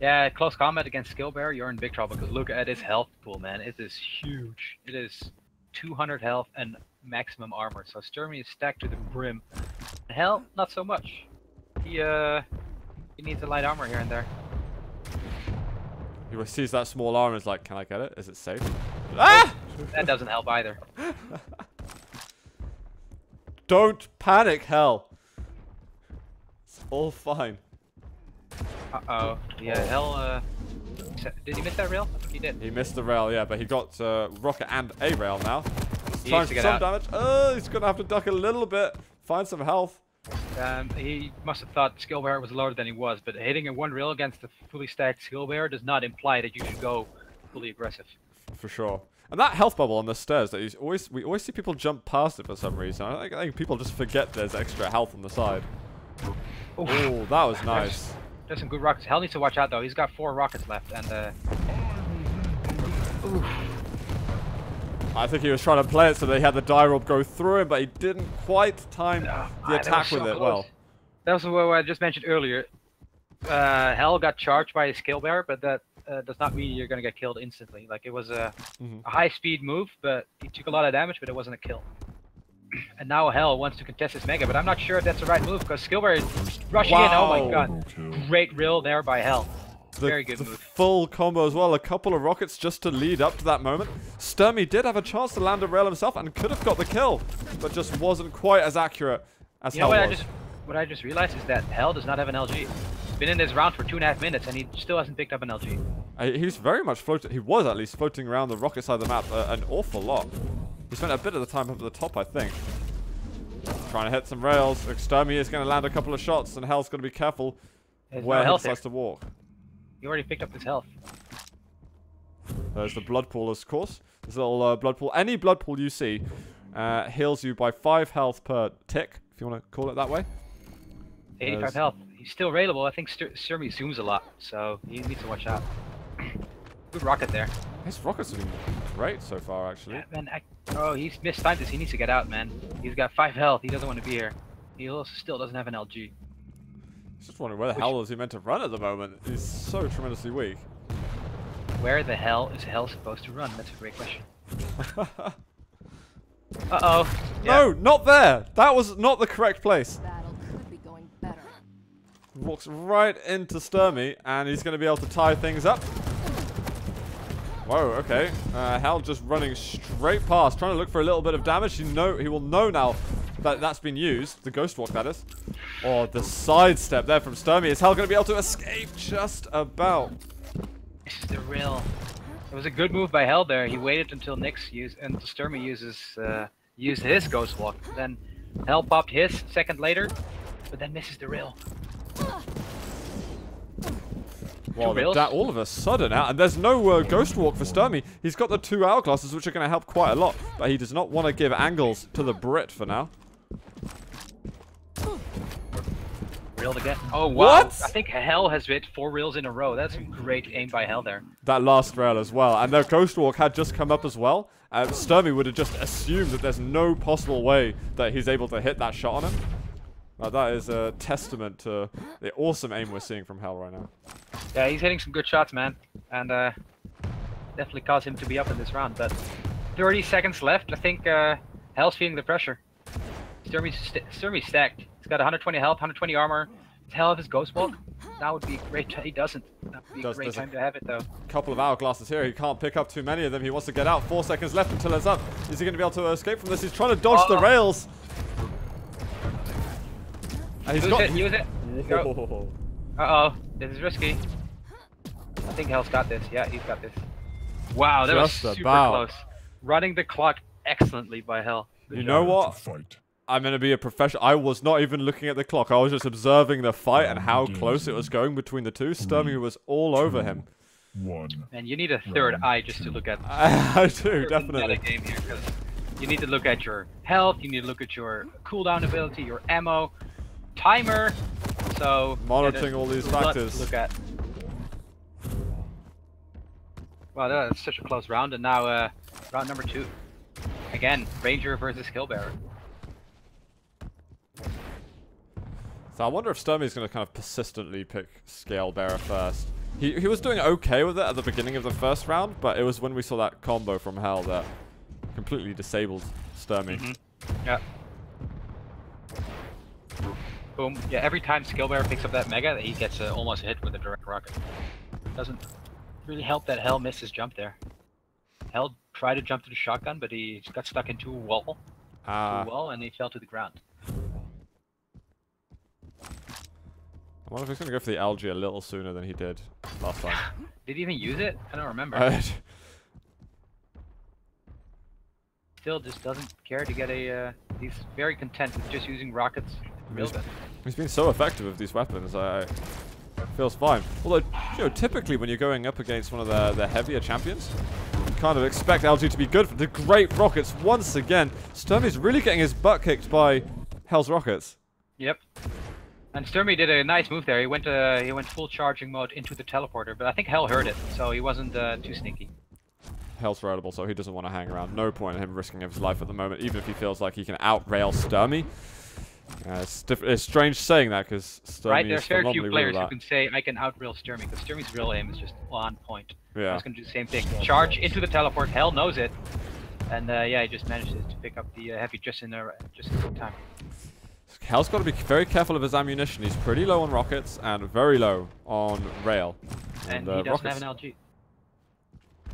Yeah, close combat against Skill Bearer, you're in big trouble because look at his health pool, man. It is huge. It is 200 health and maximum armor. So Stermy is stacked to the brim. Hell, not so much. He needs a light armor here and there. He sees that small arm and is like, can I get it? Is it safe? Ah! That doesn't help either. Don't panic, Hell. It's all fine. Uh-oh. Yeah, Hell, did he miss that rail? I think he did. He missed the rail, yeah, but he got rocket and a rail now. He Trying needs to for get some out. damage. Oh, he's gonna have to duck a little bit. Find some health. He must have thought skill bearer was lower than he was, but hitting a one rail against a fully stacked skill bearer does not imply that you should go fully aggressive. For sure. And that health bubble on the stairs, that we always see people jump past it for some reason. I think people just forget there's extra health on the side. Oh, that was nice. There's some good rockets. Hell needs to watch out though. He's got 4 rockets left, and I think he was trying to play it so that he had the die roll go through him, but he didn't quite time the attack with it well. That was what I just mentioned earlier. Hell got charged by a skill bearer, but that does not mean you're gonna get killed instantly. Like it was a high-speed move, but he took a lot of damage, but it wasn't a kill. And now Hell wants to contest his mega, but I'm not sure if that's the right move because skill bearer is rushing in. Oh my god! Great rill there by Hell. Very good move. Full combo as well. A couple of rockets just to lead up to that moment. Stermy did have a chance to land a rail himself and could have got the kill, but just wasn't quite as accurate as Hell was. What I just realized is that Hell does not have an LG. He's been in this round for 2.5 minutes and he still hasn't picked up an LG. He's very much floating. He was at least floating around the rocket side of the map an awful lot. He spent a bit of the time up at the top, I think. Trying to hit some rails. Stermy is going to land a couple of shots, and Hell's going to be careful where he decides to walk. He already picked up his health. There's the blood pool, of course. This little blood pool. Any blood pool you see heals you by 5 health per tick, if you want to call it that way. 85 health. He's still railable. I think stermy zooms a lot, so he needs to watch out. Good rocket there. His rockets have been great so far, actually. Yeah, man, oh, he's mistimed this. He needs to get out, man. He's got 5 health. He doesn't want to be here. He also still doesn't have an LG. He's just wondering where the hell is he meant to run at the moment. He's so tremendously weak. Where the hell is Hell supposed to run? That's a great question. Uh-oh. No, not there. That was not the correct place. Battle could be going better. Walks right into Stermy, and he's going to be able to tie things up. Whoa, okay. Hell just running straight past, trying to look for a little bit of damage. He will know now that that's been used. The Ghost Walk, that is. Oh, the sidestep there from Stermy. Is Hell going to be able to escape? Just about. This is the real. It was a good move by Hell there. He waited until Nyx and Stermy used his Ghost Walk. Then Hell popped his second later, but then misses the rail. Well, all of a sudden, and there's no Ghost Walk for Stermy. He's got the 2 hourglasses, which are going to help quite a lot, but he does not want to give angles to the Brit for now. Railed again. Oh, wow. What? I think Hell has hit 4 rails in a row. That's a great aim by Hell there. That last rail as well, and the Ghost Walk had just come up as well. Stermy would have just assumed that there's no possible way that he's able to hit that shot on him. That is a testament to the awesome aim we're seeing from Hell right now. Yeah, he's hitting some good shots, man, and definitely caused him to be up in this round. But 30 seconds left. I think Hell's feeling the pressure. Stermy's stacked. He's got 120 health, 120 armor. Does Hell have his Ghost Walk? That would be a great. He doesn't. That would be a great time to have it, though. Couple of hourglasses here. He can't pick up too many of them. He wants to get out. 4 seconds left until it's up. Is he going to be able to escape from this? He's trying to dodge the rails. Use it. Go. Uh-oh. This is risky. I think Hell's got this. Yeah, he's got this. Wow, that was super close. Running the clock excellently by Hell. You know what? I'm going to be a professional. I was not even looking at the clock. I was just observing the fight and how close it was going between the two. Stermy was all over him. And you need a third eye just to look at. I do, definitely. Game here, because you need to look at your health. You need to look at your cooldown ability, your ammo, timer. So monitoring all these factors. To look at. Wow, that's such a close round, and now round number 2. Again, Ranger versus Killbearer. So I wonder if Stermy is going to kind of persistently pick Scalebearer first. He was doing okay with it at the beginning of the first round, but it was when we saw that combo from Hell that completely disabled Stermy. Yeah. Boom. Yeah, every time Scalebearer picks up that mega, he gets almost hit with a direct rocket. Doesn't Really helped that Hell missed his jump there. Hell tried to jump to the shotgun, but he got stuck into a wall. And he fell to the ground. I wonder if he's going to go for the LG a little sooner than he did last time. Did he even use it? I don't remember. Still just doesn't care to get a... he's very content with just using rockets. He's been so effective with these weapons. It feels fine. Although, you know, typically when you're going up against one of the heavier champions, you kind of expect LG to be good for the great rockets. Once again, Stermy's really getting his butt kicked by Hell's rockets. Yep. And Stermy did a nice move there. He went full charging mode into the teleporter, but I think Hell heard it, so he wasn't too sneaky. Hell's rollable, so he doesn't want to hang around. No point in him risking his life at the moment, even if he feels like he can outrail Stermy. It's strange saying that because Stermy there's is very few phenomenally players good who at can say I can outrail Stermy, because Stermy's real aim is just on point. Yeah. I was going to do the same thing. Charge into the teleport. Hell knows it, and yeah, he just managed to pick up the heavy just in time. Hell's got to be very careful of his ammunition. He's pretty low on rockets and very low on rail. And he doesn't have an LG.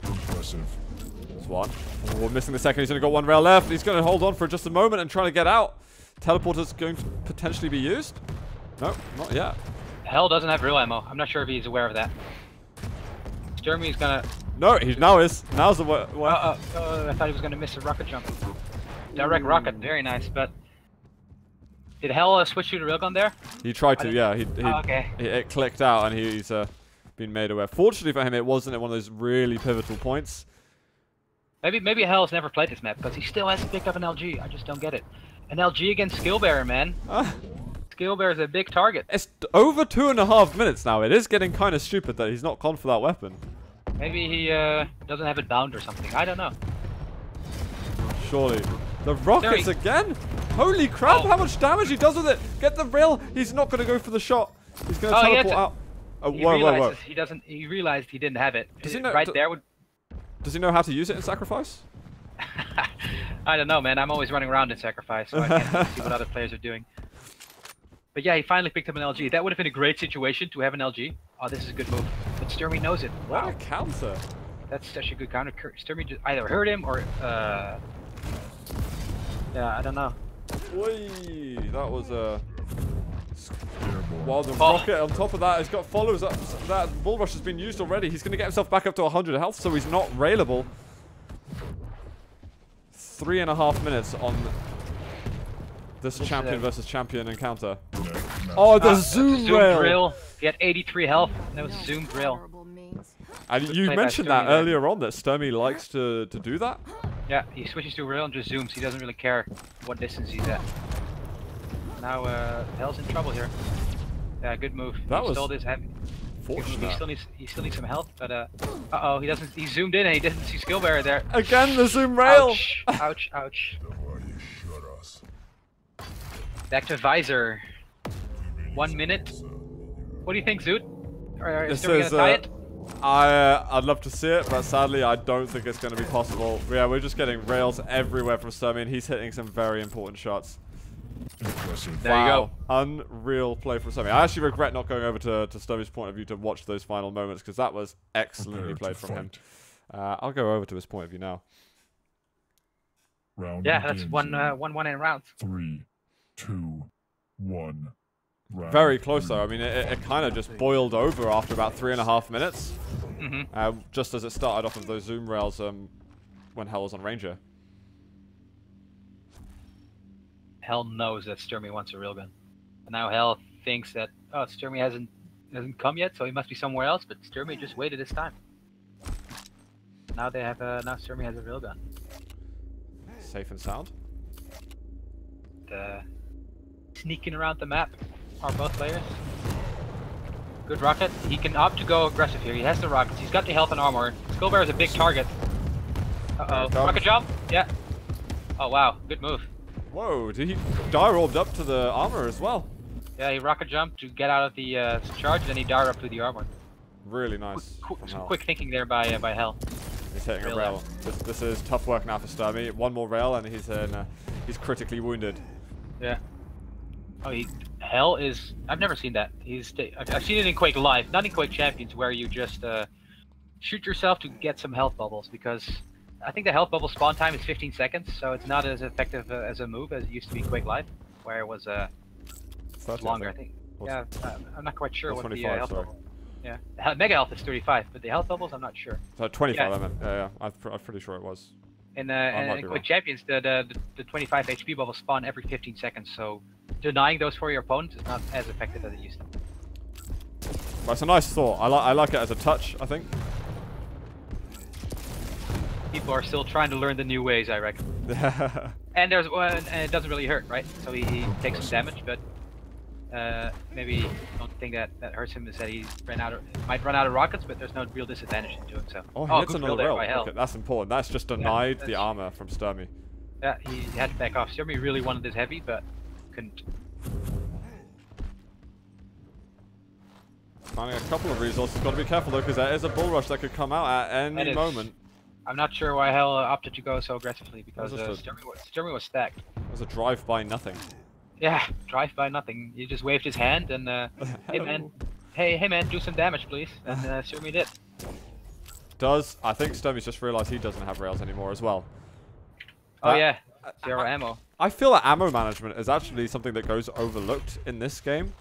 Impressive. That's one. Oh, missing the second. He's only got one rail left. He's going to hold on for just a moment and try to get out. Teleporter's going to potentially be used. No, not yet. Hell doesn't have real ammo. I'm not sure if he's aware of that. Stermy's gonna... No, he now is. Now's the way. I thought he was gonna miss a rocket jump. Direct rocket, very nice, but... Did Hell switch to the railgun there? He tried to, yeah. Okay. It clicked out and he's been made aware. Fortunately for him, it wasn't at one of those really pivotal points. Maybe Hell's never played this map, because he still hasn't picked up an LG. I just don't get it. An LG against Skillbearer, man. Skillbearer is a big target. It's over 2.5 minutes now. It is getting kind of stupid that he's not gone for that weapon. Maybe he doesn't have it bound or something. I don't know. Surely. The rockets again? Holy crap, how much damage he does with it. Get the rail. He's not going to go for the shot. He's going to teleport out. Oh, whoa. He realized he didn't have it. Does he know, Does he know how to use it in Sacrifice? I don't know, man. I'm always running around in Sacrifice, so I can't see what other players are doing. But yeah, he finally picked up an LG. That would have been a great situation to have an LG. Oh, this is a good move. But Stermy knows it. What a counter. That's such a good counter. Stermy just either heard him or... yeah, I don't know. Whee! That was a... While the rocket on top of that has got follows up. That bull rush has been used already. He's going to get himself back up to 100 health, so he's not railable. 3.5 minutes on this champion versus champion encounter. Oh, the zoom rail! He had 83 health, and that was zoomed rail. And you mentioned that earlier on, that Stermy likes to do that? Yeah, he switches to rail and just zooms. He doesn't really care what distance he's at. Now, Hell's in trouble here. Yeah, good move. That was stole this heavy. Fortunate. He still needs some health, but uh-oh, he zoomed in and he didn't see Skillbearer there. Again, the zoom rail! Ouch, ouch, ouch. Back to Visor. 1 minute. What do you think, Zoot? Is Stermy gonna tie it? I'd love to see it, but sadly I don't think it's going to be possible. Yeah, we're just getting rails everywhere from Stermy, and he's hitting some very important shots. There you go. Unreal play from Stermy. I actually regret not going over to Stermy's point of view to watch those final moments, because that was excellently played from him. I'll go over to his point of view now. Yeah, that's 1-1 in rounds. 3, 2, 1. Very close though. I mean, it kind of just boiled over after about 3.5 minutes. Just as it started off of those zoom rails when Hell was on Ranger. Hell knows that Stermy wants a railgun. And now Hell thinks that, oh, Stermy hasn't come yet, so he must be somewhere else, but Stermy just waited his time. Now they have now Stermy has a railgun. Safe and sound. Sneaking around the map are both players. Good rocket. He can opt to go aggressive here. He has the rockets. He's got the health and armor. Skillbearer is a big target. Uh-oh. Rocket jump? Yeah. Oh, wow. Good move. Whoa, did he die rolled up to the armor as well? Yeah, he rocket jumped to get out of the charge, and then he dive up to the armor. Really nice. Some quick thinking there by Hell. He's hitting a rail. This is tough work now for Stermy. One more rail, and he's critically wounded. Yeah. Oh, Hell is... I've never seen that. I've seen it in Quake Live, not in Quake Champions, where you just shoot yourself to get some health bubbles, because I think the health bubble spawn time is 15 seconds, so it's not as effective as a move as it used to be Quake Live, where it was 30, longer, I think. Yeah, I'm not quite sure what the 25, health sorry. bubble. Yeah, Mega Health is 35, but the health bubbles, I'm not sure. So 25, Yeah. I meant. Yeah, I'm pretty sure it was. In might be Quake wrong. Champions, the 25 HP bubbles spawn every 15 seconds, so denying those for your opponent is not as effective as it used to be. But it's a nice thought. I like it as a touch, I think. People are still trying to learn the new ways, I reckon. And there's and it doesn't really hurt, right? So he takes some damage, but maybe the only thing that hurts him is that he might run out of rockets, but there's no real disadvantage in doing so. Oh, he hits good another there rail. by Hell. Okay, that's important. That's just denied the that's- armor from Stermy. Yeah, he had to back off. Stermy really wanted this heavy, but couldn't. Finding a couple of resources. Got to be careful though, because there is a bull rush that could come out at That any is- moment. I'm not sure why Hell opted to go so aggressively, because That's just Stermy was stacked. There's a drive-by nothing. Yeah, drive by nothing. He just waved his hand and hey man, hey man, do some damage please. And Stermy did. I think Stermy's just realized he doesn't have rails anymore as well. Oh yeah, 0 ammo. I feel that ammo management is actually something that goes overlooked in this game.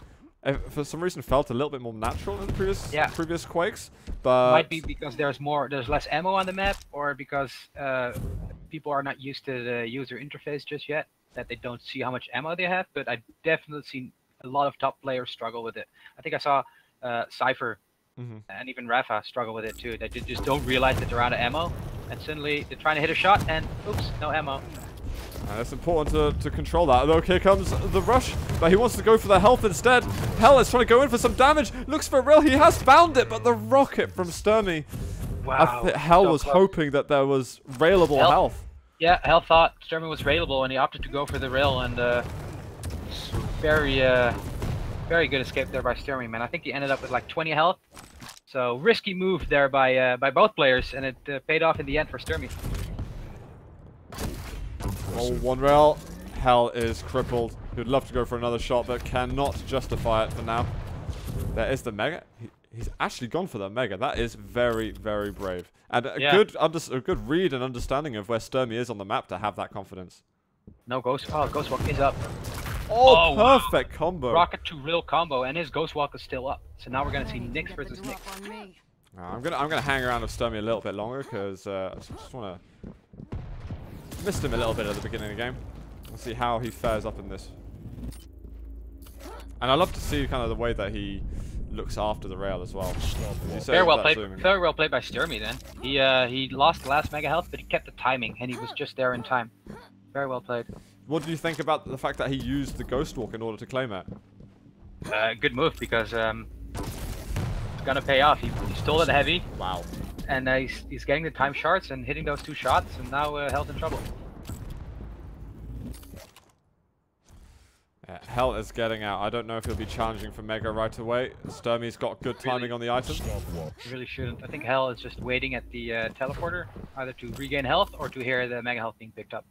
For some reason, felt a little bit more natural in the previous Quakes, but Might be because there's less ammo on the map, or because people are not used to the user interface just yet, that they don't see how much ammo they have. But I've definitely seen a lot of top players struggle with it. I think I saw Cypher and even Rafa struggle with it too. They just don't realize that they're out of ammo, and suddenly they're trying to hit a shot, and oops, no ammo. And it's important to control that. Look, here comes the rush, but he wants to go for the health instead. Hell is trying to go in for some damage. Looks for real. He has found it, but the rocket from Stermy. Wow. Hell so was close. hoping that there was railable health. Yeah, Hell thought Stermy was railable, and he opted to go for the rail, and very good escape there by Stermy, man. I think he ended up with like 20 health. So risky move there by both players, and it paid off in the end for Stermy. Oh, one rail. Hell is crippled. He would love to go for another shot, but cannot justify it for now. There is the Mega. He's actually gone for the Mega. That is very, very brave. And a good read and understanding of where Stermy is on the map to have that confidence. No Ghost. Oh, Ghost Walk is up. Oh, wow. perfect combo. Rocket to rail combo, and his Ghost Walk is still up. So now we're gonna see Nyx versus Nyx. On me. I'm gonna hang around with Stermy a little bit longer because I just wanna missed him a little bit at the beginning of the game. Let's see how he fares up in this. And I love to see kind of the way that he looks after the rail as well. Very well played. Very well played by Stermy. Then he lost the last Mega Health, but he kept the timing, and he was just there in time. Very well played. What do you think about the fact that he used the Ghost Walk in order to claim it? Good move, because it's gonna pay off. He stole it heavy. Wow. And he's getting the time shards and hitting those 2 shots, and now Hell's in trouble. Hell is getting out. I don't know if he'll be challenging for Mega right away. Stermy's got good timing on the item. He really shouldn't. I think Hell is just waiting at the teleporter, either to regain health or to hear the Mega Health being picked up.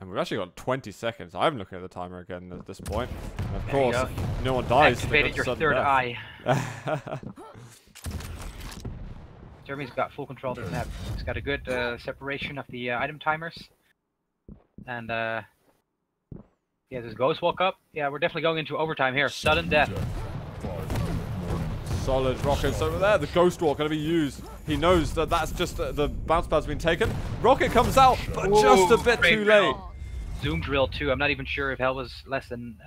And we've actually got 20 seconds. I'm looking at the timer again at this point. And of There course, you if no one dies. Activated your sudden third death. eye. Jeremy's got full control of the map. He's got a good separation of the item timers. And he has his Ghost Walk up. Yeah, we're definitely going into overtime here. Sudden death. Solid rockets over there. The Ghost Walk going to be used. He knows that that's just the bounce pad's been taken. Rocket comes out, but just a bit great too drill. late. Zoom drill too. I'm not even sure if Hell was less than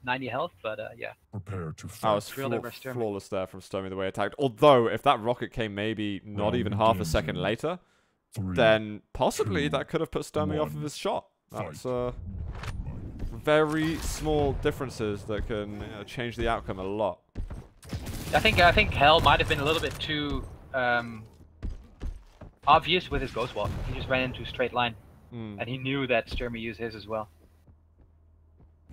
90 health, but yeah. Prepare to I fight. was Drilled over Stermy. flawless there from Stermy the way it attacked. Although, if that rocket came maybe not even half a second later, 3, then possibly 2, that could have put Stermy off of 1. his shot. That's Fight. very small differences that can change the outcome a lot. I think Hell might have been a little bit too obvious with his Ghost Walk. He just ran into a straight line, and he knew that Stermy used his as well.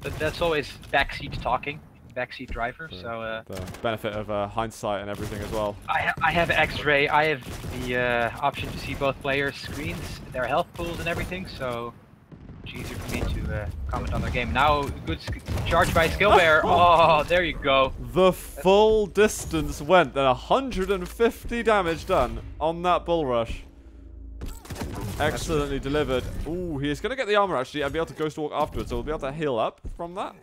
But that's always backseat talking, backseat driver. So The benefit of hindsight and everything as well. I have X-ray. I have the option to see both players' screens, their health pools, and everything. So Much easier for me to comment on their game. Now, good charge by Skill Bear. Oh, there you go. The full distance went, and 150 damage done on that bull rush. Excellently delivered. Ooh, he's going to get the armor actually and be able to ghost walk afterwards, so we'll be able to heal up from that.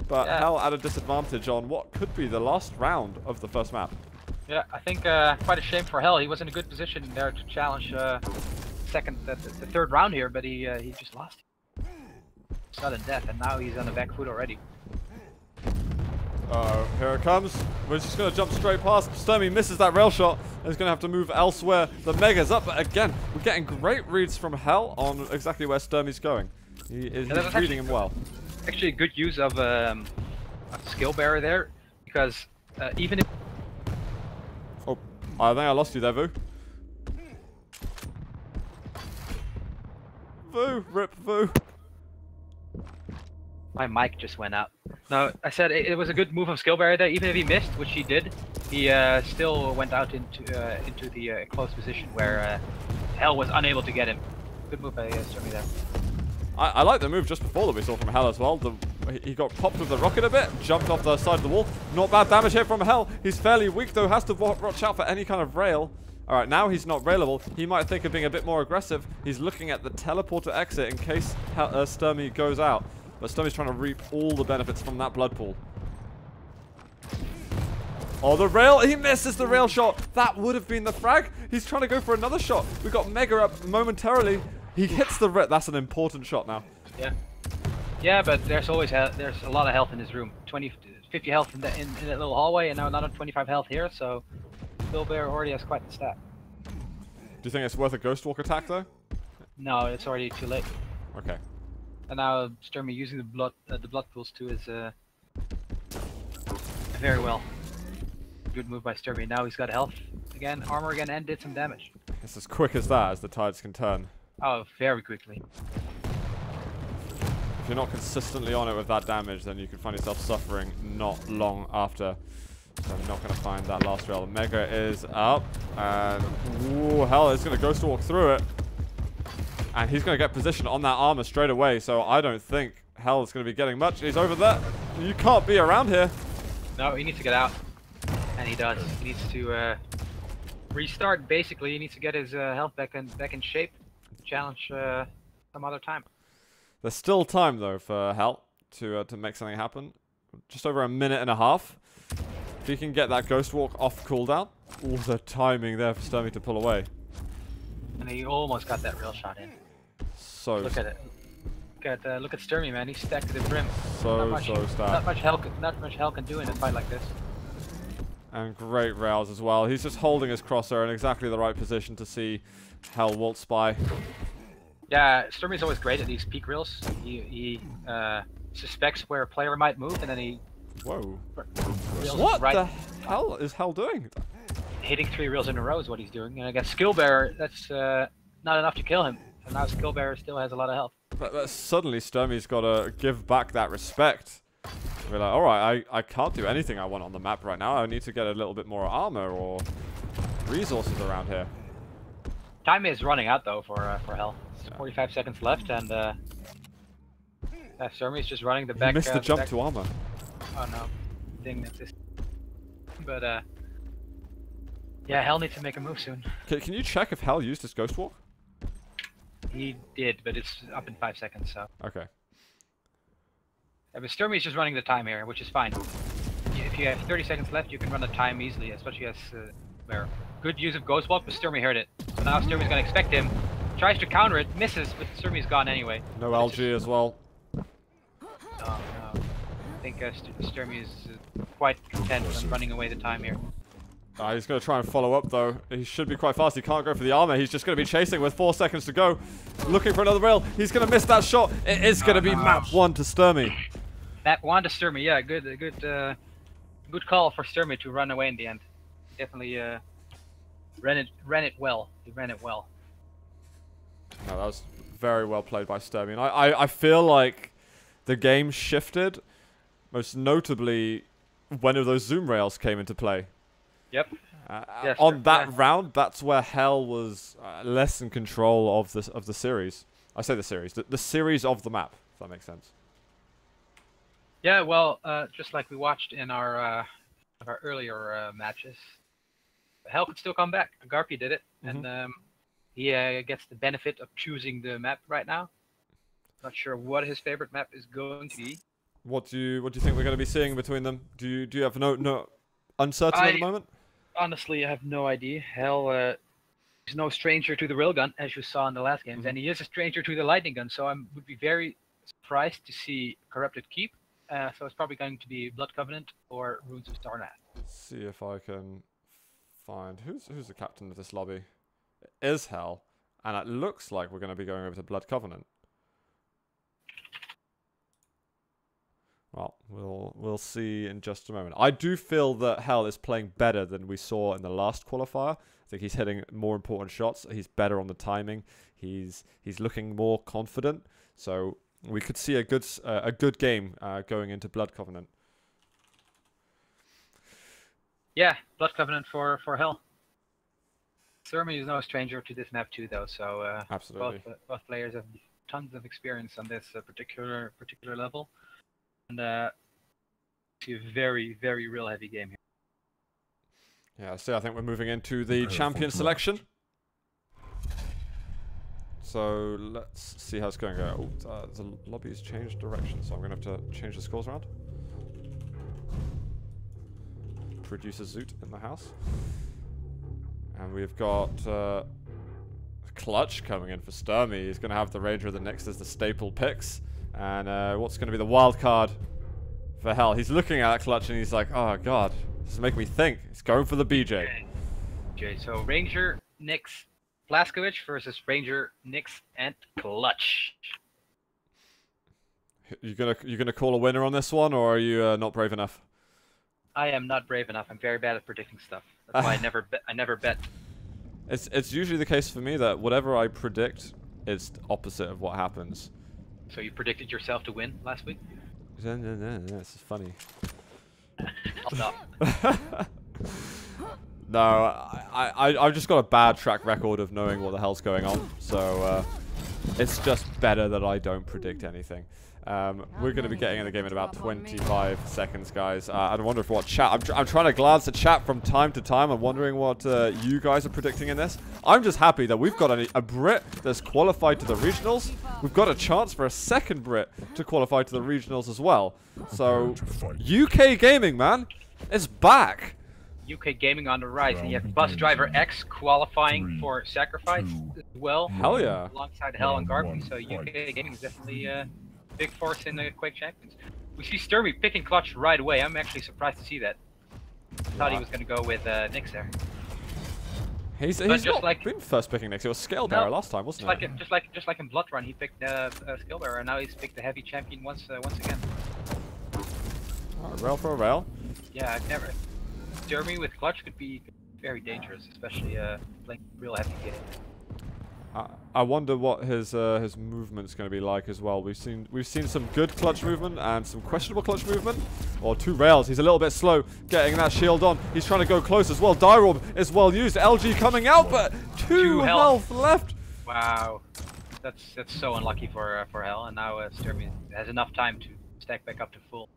But yeah. Hell at a disadvantage on what could be the last round of the first map. Yeah, I think quite a shame for Hell. He was in a good position there to challenge the third round here, but he just lost. Sudden death, and now he's on the back foot already. Uh-oh, here it comes. We're just going to jump straight past. Stermy misses that rail shot and is going to have to move elsewhere. The Mega's up, but again, we're getting great reads from Hell on exactly where Stermy's going. He's reading him well. Actually, good use of a skill bearer there, because even if... Oh, I think I lost you there, Vu. Vu, rip Vu. My mic just went out. No, I said it was a good move of skill bearer there. Even if he missed, which he did, he still went out into the close position where Hell was unable to get him. Good move by Stermy there. I like the move just before that we saw from Hell as well. He got popped with the rocket a bit, jumped off the side of the wall. Not bad damage here from Hell. He's fairly weak though, has to watch out for any kind of rail. Alright, now he's not railable. He might think of being a bit more aggressive. He's looking at the teleporter exit in case Stermy goes out. But Stermy's trying to reap all the benefits from that blood pool. Oh, the rail! He misses the rail shot! That would have been the frag! He's trying to go for another shot. We got Mega up momentarily. He hits the rail. That's an important shot now. Yeah. Yeah, but there's always there's a lot of health in his room. 50 health in that little hallway, and now another 25 health here, so Bill Bear already has quite the stat. Do you think it's worth a Ghost Walk attack, though? No, it's already too late. Okay. And now Stermy using the blood pools too is very well. Good move by Stermy. Now he's got health again, armor again, and did some damage. It's as quick as that, as the tides can turn. Oh, very quickly. If you're not consistently on it with that damage, then you can find yourself suffering not long after. So I'm not going to find that last rail. Mega is up, and ooh, Hell is going to Ghost Walk through it. And he's going to get position on that armor straight away, so I don't think Hell is going to be getting much. He's over there. You can't be around here. No, he needs to get out. And he does. He needs to restart, basically. He needs to get his health back in shape. Challenge some other time. There's still time, though, for Hell to make something happen. Just over a minute and a half. If he can get that Ghost Walk off cooldown. All the timing there for Stermy to pull away. And he almost got that real shot in. So look at it. Look at Stermy, man. He's stacked to the brim. So stacked. Not much hell can do in a fight like this. And great rails as well. He's just holding his crosshair in exactly the right position to see Hell waltz by. Yeah, Stermy's always great at these peak reels. He suspects where a player might move, and then he... Whoa. What the hell is Hell doing? Hitting 3 reels in a row is what he's doing. And I guess Skill Bearer, that's not enough to kill him. So now Skill Bearer still has a lot of health. But suddenly Stermy's got to give back that respect. We're like, alright, I can't do anything I want on the map right now. I need to get a little bit more armor or resources around here. Time is running out though for Hell. It's 45 seconds left, and Stermy's just running the back. He missed the jump to armor. Oh no, thing that's this. But yeah, Hell needs to make a move soon. Can you check if Hell used his Ghost Walk? He did, but it's up in 5 seconds, so. Okay. Yeah, but Stermy's just running the time here, which is fine. If you have 30 seconds left, you can run the time easily, especially as Bear. Good use of Ghost Walk, but Stermy heard it. So now Stermy's gonna expect him. Tries to counter it, misses, but Stermy's gone anyway. No LG as well. Oh no. I think Stermy is quite content on running away the time here. He's going to try and follow up, though. He should be quite fast. He can't go for the armor. He's just going to be chasing with 4 seconds to go. Looking for another rail. He's going to miss that shot. It is going to be map 1 to Stermy. Map 1 to Stermy, yeah. Good call for Stermy to run away in the end. Definitely ran it well. He ran it well. No, that was very well played by Stermy. And I feel like the game shifted, most notably when those zoom rails came into play. Yep. On that round, that's where Hell was less in control of the series. I say the series. The series of the map, if that makes sense. Yeah, well, just like we watched in our earlier matches, Hell could still come back. Garpy did it, and he gets the benefit of choosing the map right now. Not sure what his favorite map is going to be. What do you think we're going to be seeing between them? Do you have no uncertain at the moment? Honestly, I have no idea. Hell, he's no stranger to the railgun, as you saw in the last games, and he is a stranger to the lightning gun. So I would be very surprised to see Corrupted Keep. So it's probably going to be Blood Covenant or Runes of Starnath. See if I can find who's the captain of this lobby. It is Hell, and it looks like we're going to be going over to Blood Covenant. Well, we'll see in just a moment. I do feel that Hell is playing better than we saw in the last qualifier. I think he's hitting more important shots. He's better on the timing. He's looking more confident. So we could see a good game going into Blood Covenant. Yeah, Blood Covenant for Hell. Stermy is no stranger to this map too, though. So absolutely, both players have tons of experience on this particular level, and it's a very real heavy game here. Yeah, so I think we're moving into the champion selection. So let's see how it's going. The lobby's changed direction, so I'm going to have to change the scores around. Producer Zoot in the house. And we've got Clutch coming in for Stermy. He's going to have the Ranger of the Nyx as the staple picks. And what's going to be the wild card for Hell? He's looking at Clutch and he's like, oh god, this is making me think. He's going for the BJ. Okay, so Ranger, Nyx, Blaskovich versus Ranger, Nyx, and Clutch. You gonna call a winner on this one, or are you not brave enough? I am not brave enough. I'm very bad at predicting stuff. That's why I never bet. It's usually the case for me that whatever I predict is opposite of what happens. So you predicted yourself to win last week? This is funny. I'll stop. No, I've just got a bad track record of knowing what the hell's going on, so it's just better that I don't predict anything. We're going to be getting in the game in about 25 seconds, guys. I wonder if what chat... I'm trying to glance at chat from time to time. I'm wondering what you guys are predicting in this. I'm just happy that we've got a Brit that's qualified to the regionals. We've got a chance for a second Brit to qualify to the regionals as well. So, UK gaming, man. It's back. UK gaming on the rise, and you have Bus Driver X qualifying for Sacrifice as well. Hell yeah. Alongside Hell and Garpy, so UK gaming is definitely big force in the Quake Champions. We see Stermy picking Clutch right away. I'm actually surprised to see that. I thought he was going to go with Nyx there. He's not been first picking Nyx. It was Scale Bearer last time, wasn't it? Just like in Blood Run, he picked Scale Bearer, and now he's picked the heavy champion once again. Alright, rail for a rail. Yeah, never. Stermy with Clutch could be very dangerous, especially playing real heavy game. I wonder what his movement's going to be like as well. We've seen some good Clutch movement and some questionable Clutch movement. Or two rails. He's a little bit slow getting that shield on. He's trying to go close as well. Dirorb is well used. LG coming out, but two health left. Wow, that's so unlucky for Hell. And now Stermy has enough time to stack back up to full.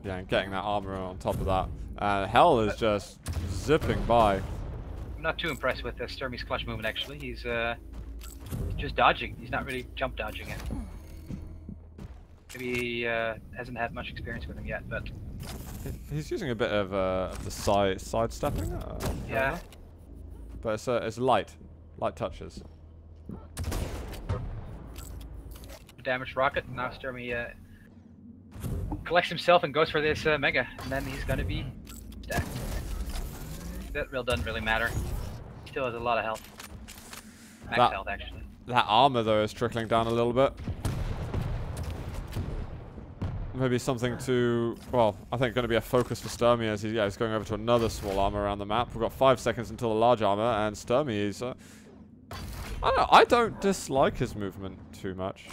Yeah, and getting that armor on top of that. Hell is just zipping by. I'm not too impressed with Stermy's Clutch movement, actually. He's just dodging. He's not really jump dodging it. Maybe he hasn't had much experience with him yet, but... He's using a bit of the sidestepping. Yeah. But it's light touches. Damaged rocket, now Stermy collects himself and goes for this Mega, and then he's gonna be stacked. That real doesn't really matter. Still has a lot of health. Max health, actually. That armor, though, is trickling down a little bit. Maybe something to... Well, I think going to be a focus for Stermy as he's going over to another small armor around the map. We've got 5 seconds until the large armor, and Stermy is... I don't know, I don't dislike his movement too much.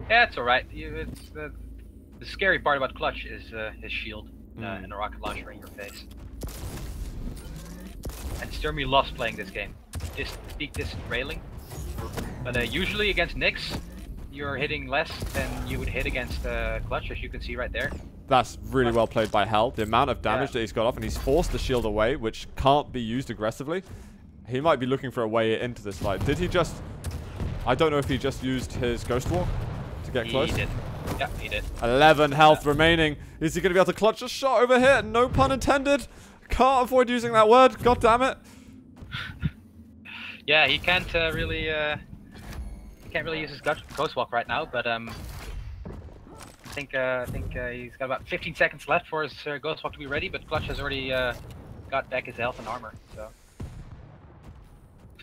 Yeah, it's alright. It's the scary part about Clutch is his shield and a rocket launcher in your face. And Stermy loves playing this game. Just peek distant railing. But usually against Nyx, you're hitting less than you would hit against Clutch, as you can see right there. That's really well played by Hell. The amount of damage that he's got off, and he's forced the shield away, which can't be used aggressively. He might be looking for a way into this fight. Did he just... I don't know if he just used his Ghost Walk to get close. He did. Yeah, he did. 11 health remaining. Is he going to be able to clutch a shot over here? No pun intended. Can't avoid using that word. God damn it. Yeah, he can't really use his Ghost Walk right now, but I think he's got about 15 seconds left for his Ghost Walk to be ready, but Clutch has already got back his health and armor, so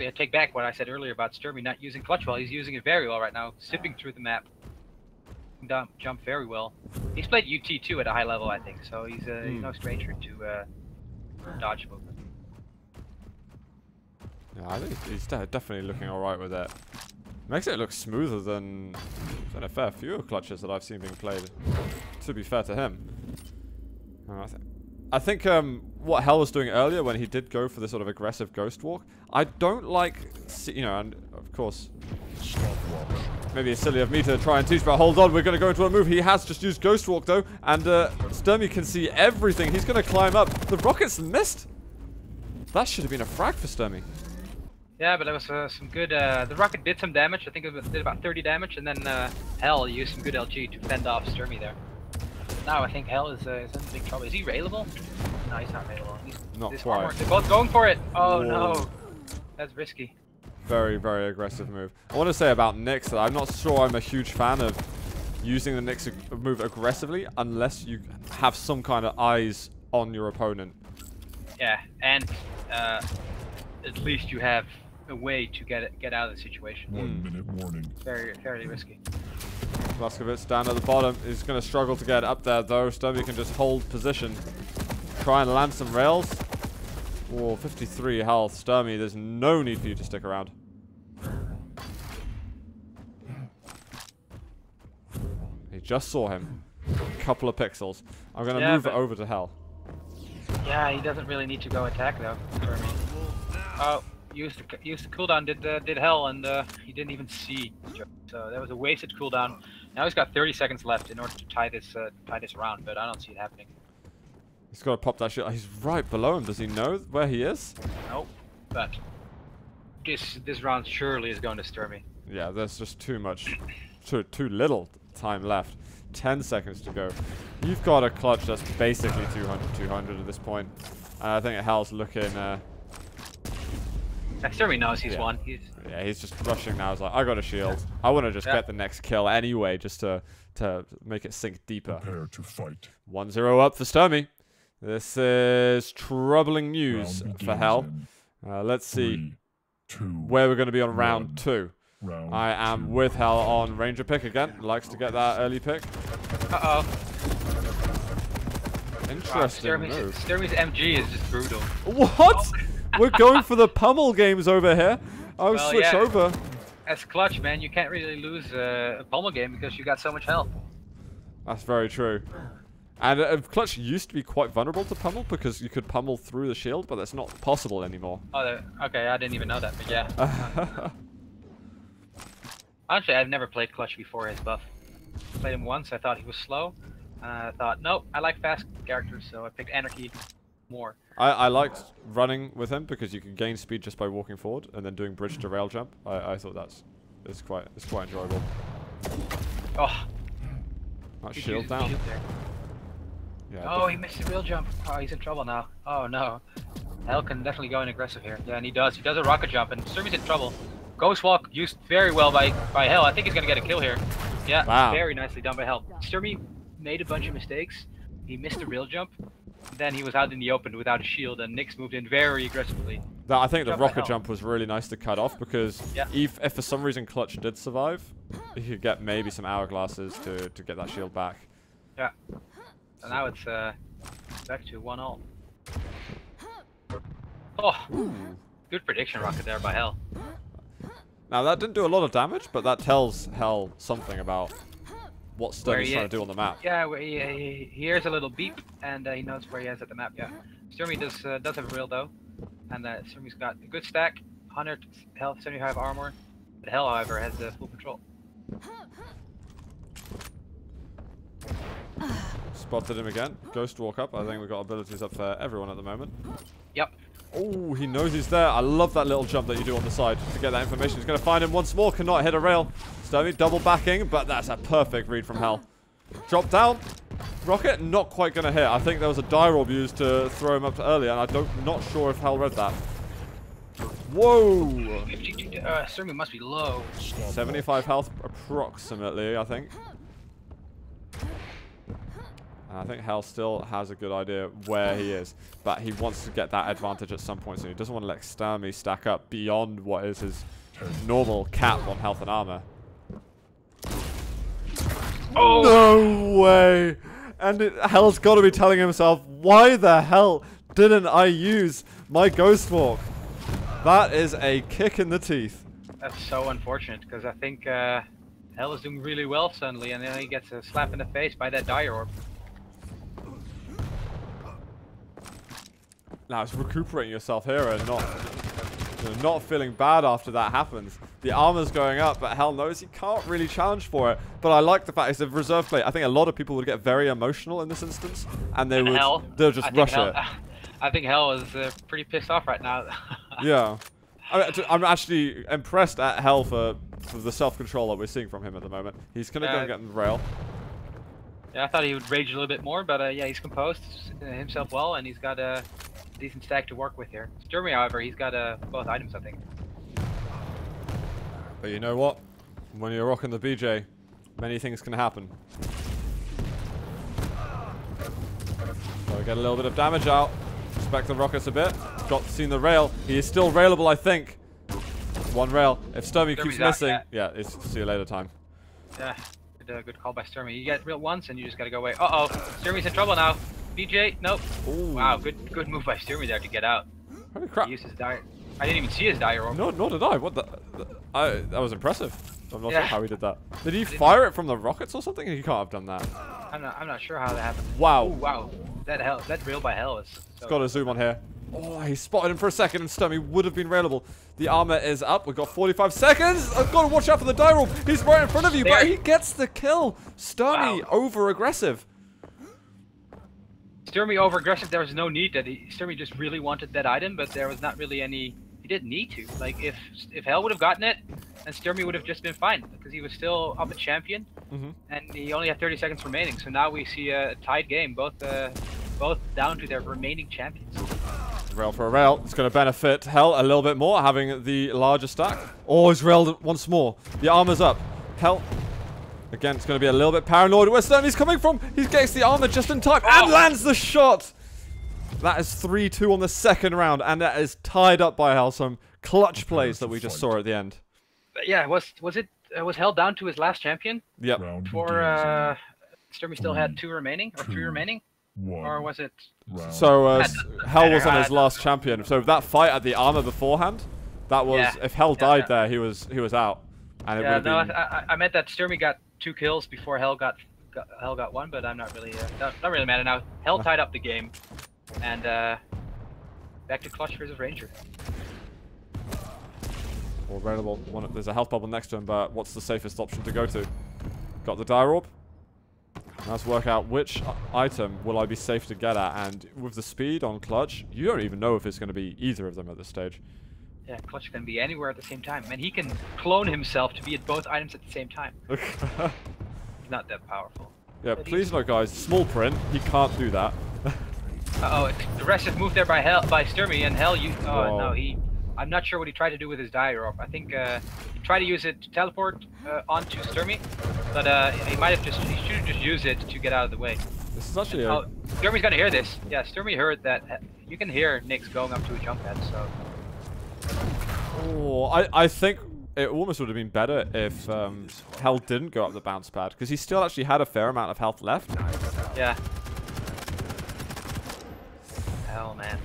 I take back what I said earlier about Stermy not using Clutch well. He's using it very well right now, zipping through the map. Jump very well. He's played UT too at a high level, I think, so he's no stranger to dodge movement. Yeah, I think he's definitely looking alright with it. Makes it look smoother than a fair few clutches that I've seen being played, to be fair to him. I think what Hell was doing earlier when he did go for this sort of aggressive Ghost Walk, I don't like, you know, and of course, maybe it's silly of me to try and teach, but hold on, we're going to go into a move. He has just used Ghost Walk though, and Stermy can see everything. He's going to climb up. The rockets missed. That should have been a frag for Stermy. Yeah, but that was some good. The rocket did some damage. I think it did about 30 damage, and then Hell used some good LG to fend off Stermy there. Now I think Hell is in big trouble. Is he railable? No, he's not railable. He's not quite. quite. They're both going for it. Oh Whoa. no, that's risky. Very, very aggressive move. I want to say about Nyx that I'm not sure I'm a huge fan of using the Nyx move aggressively unless you have some kind of eyes on your opponent. Yeah, and at least you have a way to get out of the situation. 1 minute warning. Fairly risky. Blaskovitz down at the bottom is going to struggle to get up there though. Stermy can just hold position. Try and land some rails. Oh, 53 health. Stermy, there's no need for you to stick around. He just saw him. A couple of pixels. I'm going to move it over to Hell. Yeah, he doesn't really need to go attack though. Stermy. Oh. Used the cooldown, did Hell, and he didn't even see. So that was a wasted cooldown. Now he's got 30 seconds left in order to tie this around, but I don't see it happening. He's got to pop that shit. He's right below him. Does he know where he is? Nope. But this round surely is going to Stermy. Yeah, there's just too much, too little time left. 10 seconds to go. You've got a clutch that's basically 200 at this point. And I think Hell's looking. Stermy knows he's won. He's just rushing now. He's like, I got a shield. I want to just get the next kill anyway, just to make it sink deeper. Prepare to fight. 1-0 up for Stermy. This is troubling news for Hell. Let's see 3, 2, where we're going to be on round 2. round I am 2. with Hell on Ranger pick again. Likes to get that early pick. Uh-oh. Interesting move. Stermy's MG is just brutal. What? We're going for the pummel games over here. I'll switch over. As Clutch, man, you can't really lose a pummel game because you got so much health. That's very true. And Clutch used to be quite vulnerable to pummel because you could pummel through the shield, but that's not possible anymore. Oh, okay, I didn't even know that, but yeah. Honestly, I've never played Clutch before his buff. Played him once, I thought he was slow. I thought, nope, I like fast characters, so I picked Anarchy more. I liked running with him because you can gain speed just by walking forward and then doing bridge to rail jump. I thought it's quite enjoyable. Oh, that shield down. Yeah, oh, he missed the rail jump. Oh, he's in trouble now. Oh no. Hell can definitely go in aggressive here. Yeah, and he does. He does a rocket jump, and Stermy's in trouble. Ghost Walk used very well by Hell. I think he's gonna get a kill here. Yeah, wow. Very nicely done by Hell. Stermy made a bunch of mistakes. He missed the rail jump. Then he was out in the open without a shield, and Nyx moved in very aggressively. I think the rocket jump was really nice to cut off because if for some reason Clutch did survive, he could get maybe some hourglasses to get that shield back. Yeah. So now it's back to 1-all. Oh, good prediction rocket there by Hell. Now that didn't do a lot of damage, but that tells Hell something about what Stermy's trying to do on the map. Yeah, he hears a little beep, and he knows where he is at the map, yeah. Stermy does have a rail, though. And Stermy's got a good stack, 100 health, 75 armor. But Hell, however, has full control. Spotted him again. Ghost walk up. I think we've got abilities up for everyone at the moment. Yep. Oh, he knows he's there. I love that little jump that you do on the side to get that information. He's going to find him once more. Cannot hit a rail. stermy double backing, but that's a perfect read from Hell. Drop down. Rocket not quite going to hit. I think there was a die orb used to throw him up earlier, and not sure if Hell read that. Whoa! 52. stermy must be low. 75 health approximately, I think. And I think Hell still has a good idea where he is, but he wants to get that advantage at some point soon. He doesn't want to let stermy stack up beyond what is his normal cap on health and armor. Oh! No way! And Hell's got to be telling himself, why the hell didn't I use my Ghost Walk? That is a kick in the teeth. That's so unfortunate, because I think Hell is doing really well suddenly, and then he gets a slap in the face by that dire orb. Now it's recuperating yourself here and not feeling bad after that happens. The armor's going up, but Hell knows he can't really challenge for it. But I like the fact it's a reserve plate. I think a lot of people would get very emotional in this instance, and they'll just rush it. I think Hell is pretty pissed off right now. Yeah. I'm actually impressed at Hell for the self-control that we're seeing from him at the moment. He's going to go and get in the rail. Yeah, I thought he would rage a little bit more, but yeah, he's composed himself well, and he's got a decent stack to work with here. stermy, however, he's got both items, I think. But you know what? When you're rocking the BJ, many things can happen. So we get a little bit of damage out. Respect the rockets a bit. Seen the rail. He is still railable, I think. One rail. If stermy keeps missing, yeah, it's see you later time. Yeah, good call by stermy. You get rail once, and you just gotta go away. Uh-oh, stermy's in trouble now. BJ, nope. Ooh. Wow, good move by stermy there to get out. Holy crap. He used his dire. I didn't even see his dire orb. No, nor did I. What the? That was impressive. I'm not sure how he did that. Did he didn't fire it from the rockets or something? He can't have done that. I'm not sure how that happened. Wow. Ooh, wow. That rail by Hell is. So Got to zoom on here. Oh, he spotted him for a second, and stermy would have been railable. The armor is up. We've got 45 seconds. I've got to watch out for the die orb. He's right in front of you, but he gets the kill. stermy over aggressive. stermy over aggressive. There was no need that stermy just really wanted that item, but there was not really any. He didn't need to. Like if Hell would have gotten it, then stermy would have just been fine because he was still up a champion, and he only had 30 seconds remaining. So now we see a tied game, both down to their remaining champions. Rail for a rail. It's going to benefit Hell a little bit more, having the larger stack. Oh, he's railed once more. The armor's up. Hell. Again, it's going to be a little bit paranoid. Where stermy's coming from? He gets the armor just in time and lands the shot. That is 3-2 on the second round, and that is tied up by Hell. Some clutch plays that we just saw at the end. Yeah, was Hell down to his last champion? Yep. Before stermy still had 2 remaining or 3 remaining, or was it? So Hell was on his last champion. So that fight at the armor beforehand, that was if Hell died there, he was out. And it would have been... I meant that stermy got 2 kills before Hell got 1, but I'm not really not really mad now. Hell tied up the game, and back to clutch versus Ranger. Or railable. There's a health bubble next to him, but what's the safest option to go to? Got the dire orb. Let's work out which item will I be safe to get at, and with the speed on clutch, you don't even know if it's going to be either of them at this stage. Yeah, clutch can be anywhere at the same time, and he can clone himself to be at both items at the same time. He's not that powerful. Yeah, please note, guys, small print, he can't do that. Uh-oh, aggressive move there by stermy, and Hell, no, I'm not sure what he tried to do with his dire orb. I think he tried to use it to teleport onto stermy, but he should have just used it to get out of the way. This is actually Stermy's gonna hear this. Yeah, stermy heard that. You can hear Nyx going up to a jump pad, so... Oh, I think it almost would have been better if Hell didn't go up the bounce pad, because he still actually had a fair amount of health left. Yeah. Hell, man.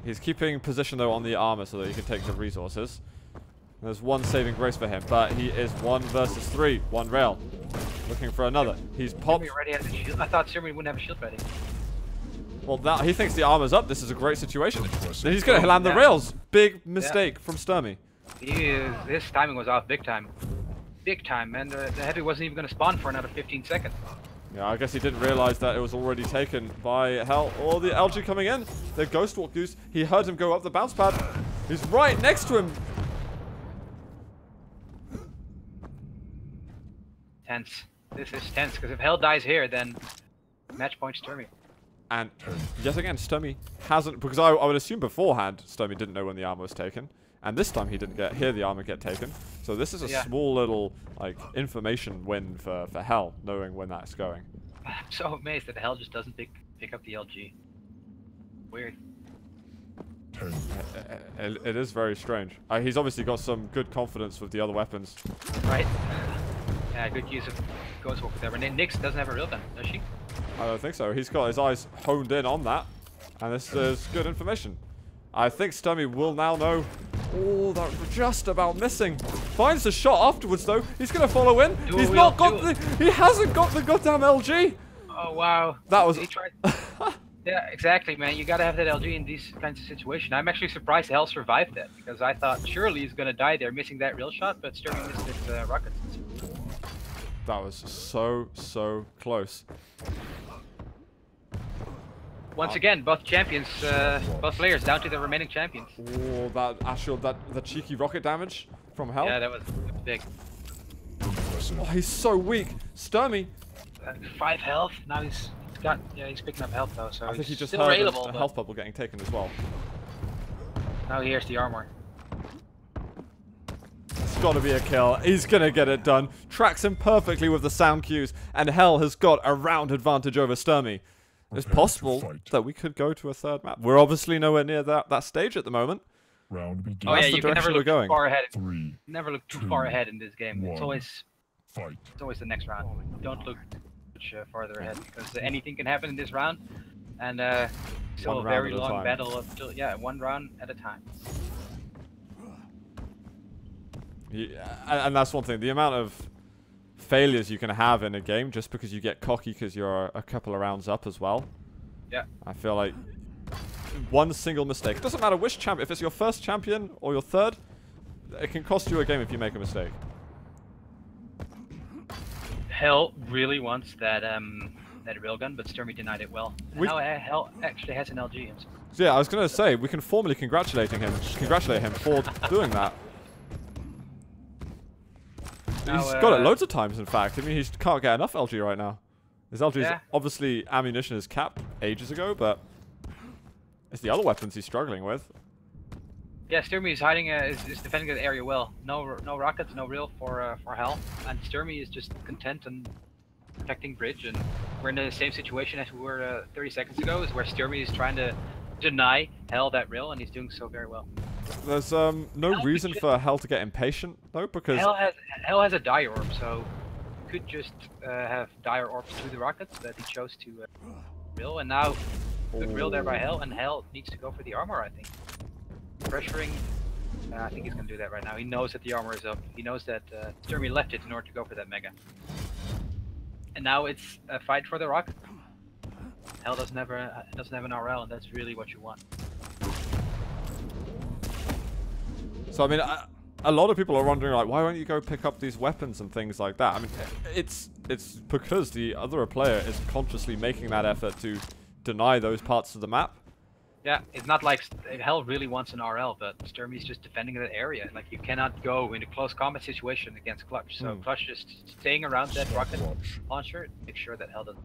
He's keeping position, though, on the armor so that he can take the resources. There's one saving grace for him, but he is 1 versus 3. One rail. Looking for another. He's popped. Stermy already has a shield. I thought stermy wouldn't have a shield ready. Well, he thinks the armor's up. This is a great situation. Then he's going to land the rails. Big mistake from stermy. His timing was off big time. Big time, man. The heavy wasn't even going to spawn for another 15 seconds. Yeah, I guess he didn't realize that it was already taken by Hell or the LG coming in. The Ghost Walk use. He heard him go up the bounce pad. He's right next to him. Tense. This is tense, because if Hell dies here, then match point Stermy. And yet again, Stermy hasn't, because I would assume beforehand Stermy didn't know when the armor was taken. And this time he didn't hear the armor get taken. So this is a small little, like, information win for Hell, knowing when that's going. I'm so amazed that Hell just doesn't pick up the LG. Weird. 10, It is very strange. He's obviously got some good confidence with the other weapons. Right. Yeah, good use of Ghost Walk there. But Nyx doesn't have a real gun, does she? I don't think so. He's got his eyes honed in on that. And this is good information. I think Stermy will now know. Oh, that was just about missing. Finds the shot afterwards, though. He's going to follow in. He's not got the... He hasn't got the goddamn LG. Oh, wow. That was... He tried... Yeah, exactly, man. You gotta have that LG in these kinds of situations. I'm actually surprised Hell survived that, because I thought surely he's gonna die there missing that real shot, but Stermy missed his rockets. That was so close. Once again, both champions, both players down to the remaining champions. Oh, that cheeky rocket damage from Hell. Yeah, that was big. impressive. Oh, he's so weak. Stermy. 5 health. Now he's picking up health though, so I think he he's just still heard available. the health bubble getting taken as well. Now he hears the armor. It's got to be a kill. He's going to get it done. Tracks him perfectly with the sound cues. And Hell has got a round advantage over Stermy. It's possible that we could go to a third map. We're obviously nowhere near that stage at the moment. Round begins. Oh yeah, That's the you can never direction look we're too far ahead. 3, Never look too 2, far ahead in this game. 1. It's always Fight. the next round. Don't look much farther ahead, because anything can happen in this round, and still One a very round at a long time. battle up till one round at a time. Yeah, and that's one thing. The amount of failures you can have in a game just because you get cocky because you're a couple of rounds up as well. Yeah. I feel like one single mistake. It doesn't matter which champion. If it's your first champion or your third, it can cost you a game if you make a mistake. Hell really wants that railgun, but Stermy denied it well. Now Hell actually has an LG. So yeah, I was gonna say we can formally congratulate him for doing that. Now, He's got it loads of times, in fact. I mean, he can't get enough LG right now. His LG's obviously ammunition is capped ages ago, but it's the other weapons he's struggling with. Yeah, Stermy is hiding, is defending the area well. No rockets, no real for Hell, and Stermy is just content and protecting bridge. And we're in the same situation as we were 30 seconds ago, is where Stermy is trying to deny Hell that real, and he's doing so very well. There's no reason for Hell to get impatient though, because Hell has a dire orb, so could just have dire orbs through the rockets, but he chose to real, and now good real there by Hell, and Hell needs to go for the armor, I think. Pressuring, I think he's gonna do that right now. He knows that the armor is up. He knows that Stermy left it in order to go for that mega. And now it's a fight for the rocket. Hell doesn't have an RL, and that's really what you want. So I mean, a lot of people are wondering like, why won't you go pick up these weapons and things like that? I mean, it's because the other player is consciously making that effort to deny those parts of the map. Yeah, it's not like Hell really wants an RL, but Stermy's just defending that area. Like, you cannot go in a close combat situation against Clutch. So Clutch just staying around that rocket launcher, make sure that Hell doesn't.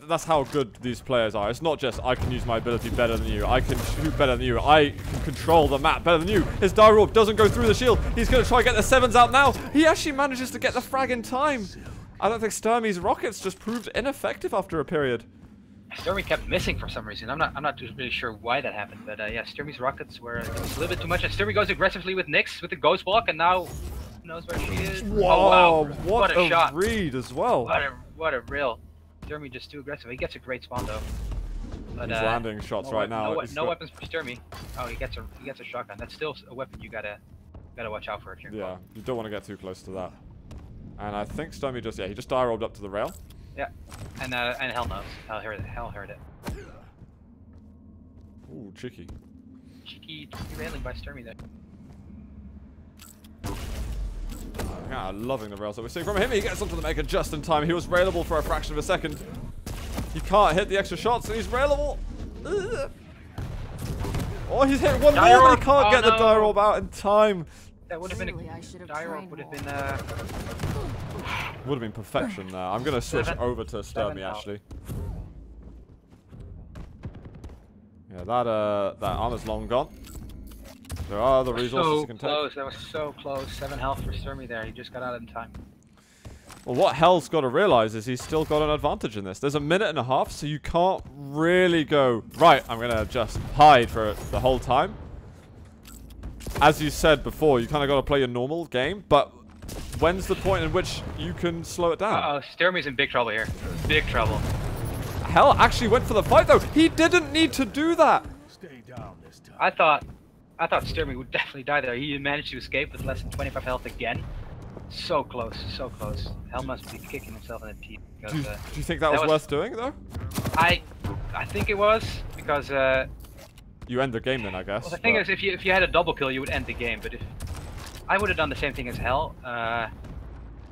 That's how good these players are. It's not just I can use my ability better than you, I can shoot better than you, I can control the map better than you. His dire orb doesn't go through the shield. He's going to try to get the 7s out now. He actually manages to get the frag in time. I don't think Stermy's rockets just proved ineffective after a period. Stermy kept missing for some reason. I'm not really sure why that happened, but yeah, Stermy's rockets were a little bit too much. And Stermy goes aggressively with Nyx with the Ghost Walk, and now who knows where she is. Whoa, oh, wow. what a shot. read as well. What a real. Stermy just too aggressive. He gets a great spawn though. But, he's landing shots right now. No weapons for Stermy. Oh, he gets a shotgun. That's still a weapon you gotta watch out for. Yeah, you don't want to get too close to that. And I think Stermy he just dire rolled up to the rail. Yeah, and Hell knows. Hell heard it. Ooh, cheeky. Cheeky railing by Stermy there. Yeah, loving the rails that we're seeing from him. He gets onto the Mega just in time. He was railable for a fraction of a second. He can't hit the extra shots, and he's railable. Ugh. Oh, he's hit one more, but he can't get the dire orb out in time. That would have been Clearly, I should have dire orb trained would have more. been Would have been perfection there. I'm going to switch over to stermy, actually. Yeah, that armor's long gone. There are other resources you can take. Close. That was so close. 7 health for stermy there. He just got out in time. Well, what Hell's got to realize is he's still got an advantage in this. There's a minute and a half, so you can't really go, right, I'm going to just hide for the whole time. As you said before, you kind of got to play your normal game, but when's the point in which you can slow it down? Uh-oh, Stermy's in big trouble here. Big trouble. Hell actually went for the fight, though. He didn't need to do that. Stay down this time. I thought Stermy would definitely die there. He managed to escape with less than 25 health again. So close, so close. Hell must be kicking himself in the teeth. Because, Do you think that was worth doing, though? I think it was, because... You end the game then, I guess. Well, the thing is, if you had a double kill, you would end the game. But if I would have done the same thing as Hell,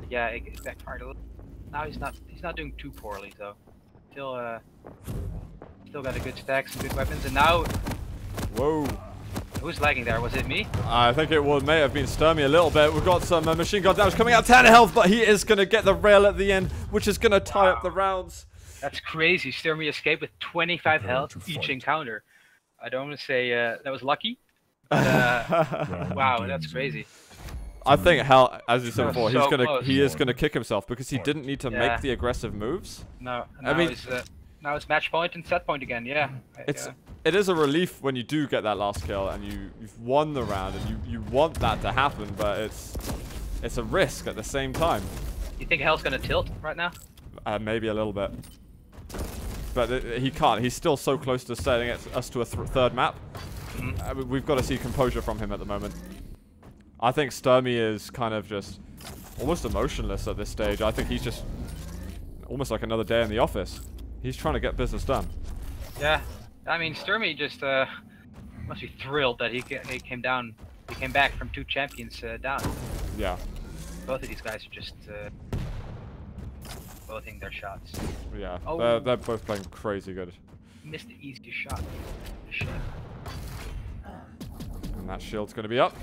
yeah, it backfired a little. Now he's not doing too poorly though. Still got a good stack, some good weapons, and now. Whoa. Who's lagging there? Was it me? I think it may have been stermy a little bit. We've got some machine gun damage coming out, 10 health, but he is going to get the rail at the end, which is going to tie up the rounds. That's crazy. Stermy escaped with 25 health each encounter. I don't want to say that was lucky. But, wow, that's crazy. I think Hell, as you said That before, was so close. he is gonna kick himself because he didn't need to make the aggressive moves. No, I mean, now it's match point and set point again. Yeah. It is a relief when you do get that last kill and you've won the round and you want that to happen, but it's a risk at the same time. You think Hell's gonna tilt right now? Maybe a little bit. But he can't. He's still so close to setting us to a third map. Mm-hmm. We've got to see composure from him at the moment. I think stermy is kind of just almost emotionless at this stage. I think he's just almost like another day in the office. He's trying to get business done. Yeah. I mean, stermy just must be thrilled that he came down. He came back from 2 champions down. Yeah. Both of these guys are just bothing their shots. Yeah. Oh. They're both playing crazy good. Missed the easiest shot. Shame. And that shield's going to be up.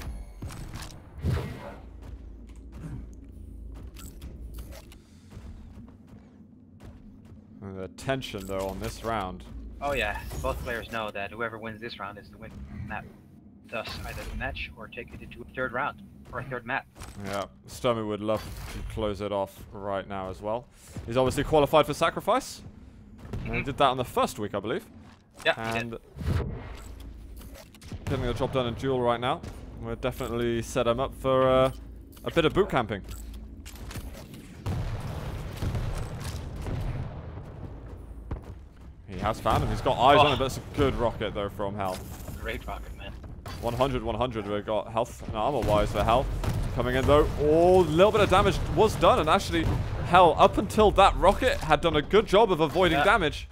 And the tension, though, on this round. Oh yeah, both players know that whoever wins this round is the winner map. Thus, either the match or take it into a 3rd round or a 3rd map. Yeah, stermy would love to close it off right now as well. He's obviously qualified for sacrifice. And he did that on the 1st week, I believe. Yeah, and getting the job done in duel right now. We'll definitely set him up for a bit of boot camping. He has found him. He's got eyes on him, but it's a good rocket though from Hell. Great rocket, man. 100. We've got health and armor-wise for Hell. Coming in though. Oh, a little bit of damage was done, and actually, Hell, up until that rocket, had done a good job of avoiding damage.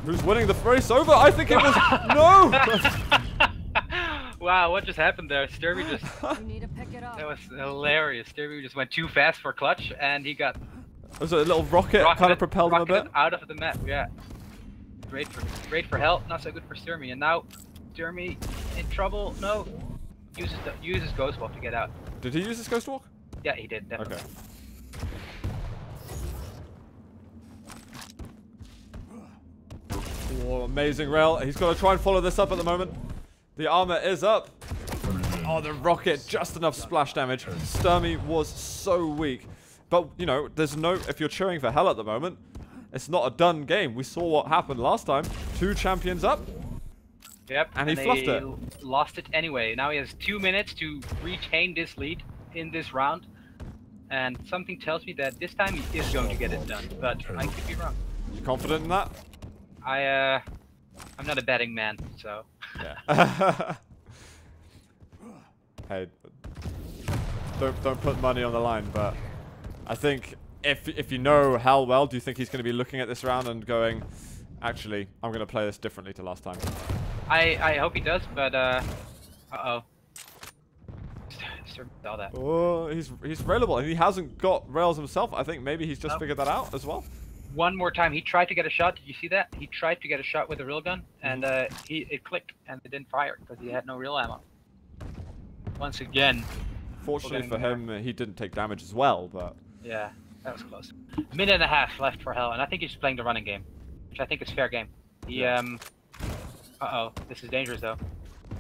Who's winning the race over? I think it was... No! Wow, what just happened there? Stermy just... You need to pick it up. That was hilarious. Stermy just went too fast for clutch, and he got... Was it a little rocket kind of propelled him a bit? Out of the map, yeah. Great for Hell, not so good for Stermy. And now, Stermy in trouble. No, uses Ghost Walk to get out. Did he use his Ghost Walk? Yeah, he did, definitely. Okay. Oh, amazing rail. He's got to try and follow this up at the moment. The armor is up. Oh, the rocket, just enough splash damage. Stermy was so weak. But, you know, there's no... If you're cheering for Hell at the moment, it's not a done game. We saw what happened last time. 2 champions up. Yep. And he fluffed it. Lost it anyway. Now he has 2 minutes to retain this lead in this round. And something tells me that this time he is going to get it done. But I could be wrong. You confident in that? I'm not a betting man, so... Yeah. Hey, don't put money on the line, but I think if you know Hell well, do you think he's going to be looking at this round and going, actually, I'm going to play this differently to last time? I hope he does, but uh-oh. Stermy saw that. Oh, he's railable, and he hasn't got rails himself. I think maybe he's just Nope. figured that out as well. One more time, he tried to get a shot. Did you see that? He tried to get a shot with a railgun, and it clicked, and it didn't fire because he had no real ammo. Once again. Fortunately for getting him, he didn't take damage as well, but... Yeah, that was close. A minute and a half left for Hell, and I think he's playing the running game, which I think is fair game. He uh-oh, this is dangerous though.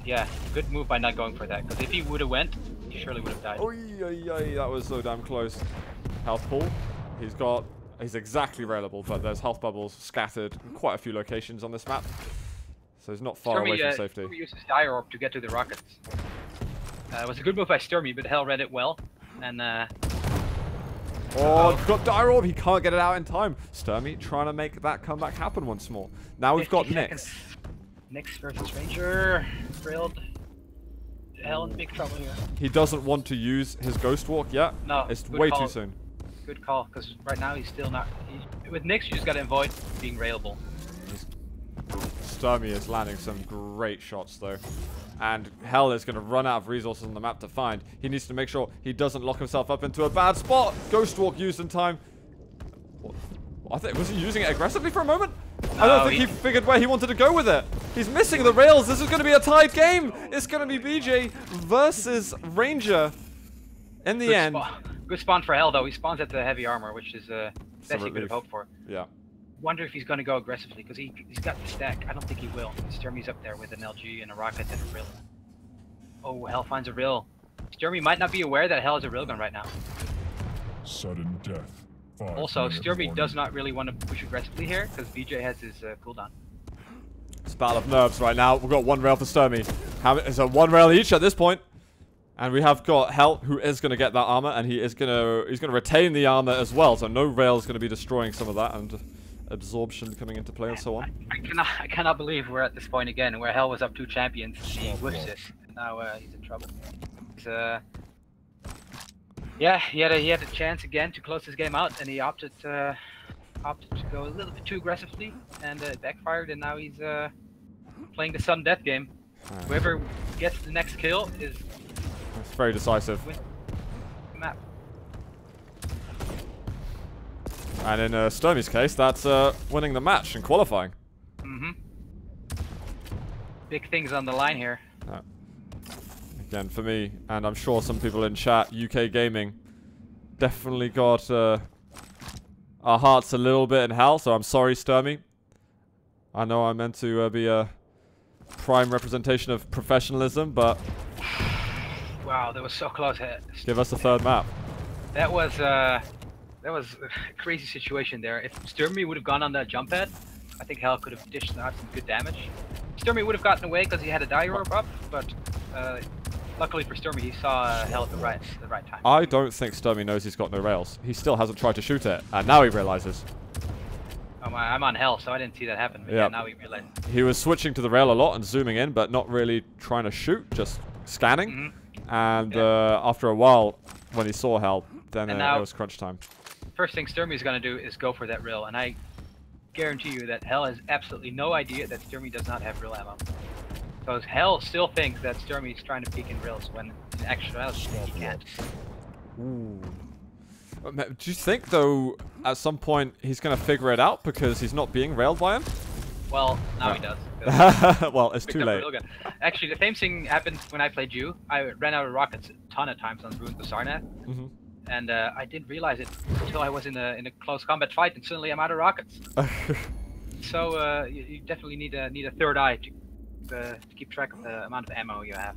Yeah, good move by not going for that, because if he would have went, he surely would have died. That was so damn close. Health pool. He's exactly railable, but there's health bubbles scattered in quite a few locations on this map. So he's not far away from safety. Stermy uses Dire Orb to get to the rockets. It was a good move by Stermy, but Hell read it well. And oh, got Dire Orb. He can't get it out in time. Stermy trying to make that comeback happen once more. Now we've got Nyx. Nyx versus Ranger. Drilled. Hell in big trouble here. He doesn't want to use his Ghost Walk yet. No, it's good way call. too soon. Good call, because right now he's still not. With Nyx, you just gotta avoid being railable. Stermy is landing some great shots though. And Hell is going to run out of resources on the map to find. He needs to make sure he doesn't lock himself up into a bad spot. Ghost Walk used in time. What? Was he using it aggressively for a moment? I don't think he figured where he wanted to go with it. He's missing the rails. This is going to be a tied game. It's going to be BJ versus Ranger in the end. Good spawn for Hell, though. He spawns at the heavy armor, which is best he could have hoped for. Yeah. Wonder if he's going to go aggressively, because he's got the stack. I don't think he will. Stermy's up there with an LG and a rocket and a rill. Oh, Hell finds a rill. Stermy might not be aware that Hell is a railgun right now. Sudden death. Also, Stermy does not really want to push aggressively here, because VJ has his cooldown. It's a battle of nerves right now. We've got one rail for Stermy. It's a one rail each at this point. And we have got Hell, who is going to get that armor, and he's going to retain the armor as well. So no rail is going to be destroying some of that, and absorption coming into play and so on. I cannot believe we're at this point again, where Hell was up 2 champions. He whiffs it, and now he's in trouble. He's, yeah, he had a chance again to close this game out, and he opted to go a little bit too aggressively, and it backfired, and now he's playing the sudden death game. Whoever gets the next kill is. It's very decisive. Map. And in Stermy's case, that's winning the match and qualifying. Mm-hmm. Big things on the line here. Again, for me, and I'm sure some people in chat, UK Gaming, definitely got our hearts a little bit in hell, so I'm sorry, Stermy. I know I'm meant to be a prime representation of professionalism, but... Wow, that was so close. Give us the third map. That was a crazy situation there. If Stermy would have gone on that jump pad, I think Hell could have dished out some good damage. Stermy would have gotten away because he had a Dire Orb up, but luckily for Stermy, he saw Hell at the right time. I don't think Stermy knows he's got no rails. He still hasn't tried to shoot it, and now he realizes. I'm on Hell, so I didn't see that happen. But yeah, now he realized. He was switching to the rail a lot and zooming in, but not really trying to shoot, just scanning. Mm-hmm. And after a while, when he saw Hell, then it was crunch time. First thing Stermy is going to do is go for that rill, and I guarantee you that Hell has absolutely no idea that Stermy does not have real ammo. So Hell still thinks that Stermy is trying to peek in rails when in actuality he can't. Ooh. Do you think, though, at some point he's going to figure it out because he's not being railed by him? Well, now he does. Well, it's too late. Actually, the same thing happened when I played you. I ran out of rockets a ton of times on Ruined Sarnath. Mm-hmm. And I didn't realize it until I was in a close combat fight, and suddenly I'm out of rockets. So you definitely need a third eye to keep track of the amount of ammo you have.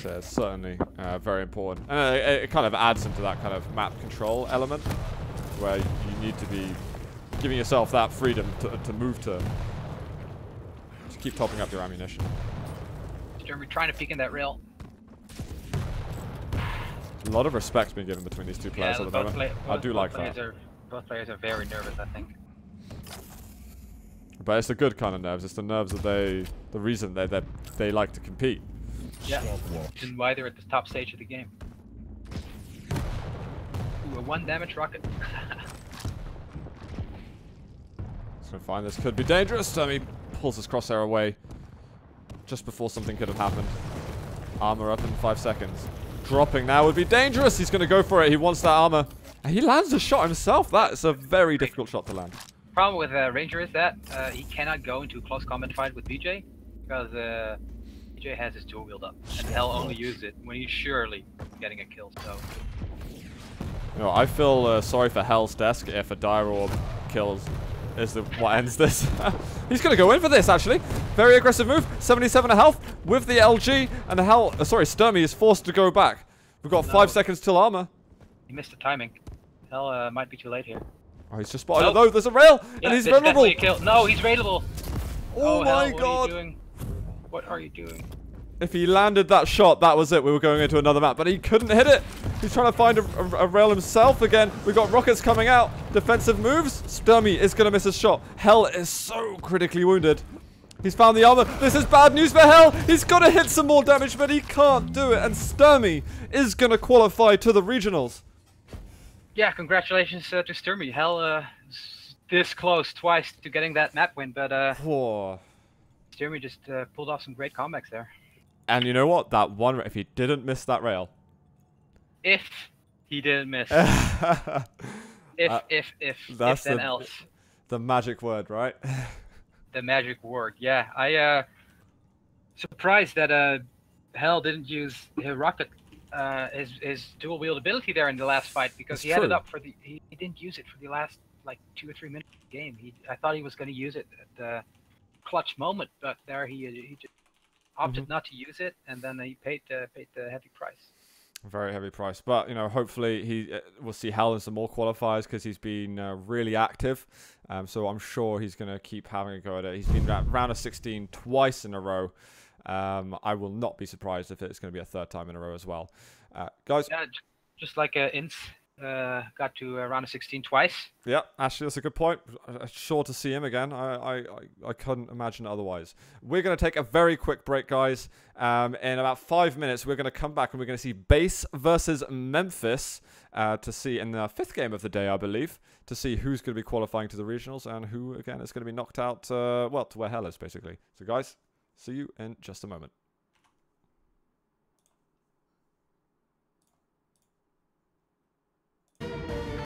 So it's certainly very important, and it kind of adds into that kind of map control element, where you need to be giving yourself that freedom to move to keep topping up your ammunition. We're trying to peek in that rail. A lot of respect being given between these two players at the moment. I do like that. Both players are very nervous, I think. But it's the good kind of nerves. It's the nerves that the reason they like to compete. Yeah, and why they're at the top stage of the game. Ooh, a 1 damage rocket. Just gonna find this could be dangerous. He pulls his crosshair away just before something could have happened. Armor up in 5 seconds. Dropping now would be dangerous. He's going to go for it. He wants that armor. And he lands a shot himself. That is a very difficult shot to land. Problem with Ranger is that he cannot go into a close combat fight with BJ because BJ has his dual wield up, and Hell only use it when he's surely getting a kill. So. You know, I feel sorry for Hell's desk if a dire orb kills is what ends this. He's going to go in for this, actually. Very aggressive move. 77 health with the LG. And Hell, stermy is forced to go back. We've got 5 seconds till armor. He missed the timing. Hell might be too late here. Oh, he's just spotted. No, there's a rail. Yeah, and he's vulnerable. No, he's raidable. Oh my Hell, god. What are you doing? If he landed that shot, that was it. We were going into another map, but he couldn't hit it. He's trying to find a rail himself again. We've got rockets coming out. Defensive moves. stermy is going to miss his shot. Hell is so critically wounded. He's found the armor. This is bad news for Hell. He's got to hit some more damage, but he can't do it. And stermy is going to qualify to the regionals. Yeah, congratulations to stermy. Hell this close twice to getting that map win, but stermy just pulled off some great comebacks there. And you know what? That one, if he didn't miss that rail. If he didn't miss. If then else. The magic word, right? The magic word, yeah. I surprised that Hell didn't use his rocket, his dual wield ability there in the last fight, because he had it up for the. He didn't use it for the last like 2 or 3 minutes of the game. I thought he was going to use it at the clutch moment, but there he just opted not to use it, and then he paid the heavy price. A very heavy price, but you know, hopefully we'll see Hell in some more qualifiers because he's been really active. So I'm sure he's going to keep having a go at it. He's been round of 16 twice in a row. I will not be surprised if it's going to be a 3rd time in a row as well, guys. Yeah, just like Ince got to round of 16 twice. Yeah, actually, that's a good point. Sure to see him again. I couldn't imagine otherwise. We're going to take a very quick break, guys. In about 5 minutes, we're going to come back and we're going to see Base versus Memphis to see in the 5th game of the day, I believe, to see who's going to be qualifying to the regionals and who, again, is going to be knocked out, well, to where Hell is, basically. So, guys, see you in just a moment.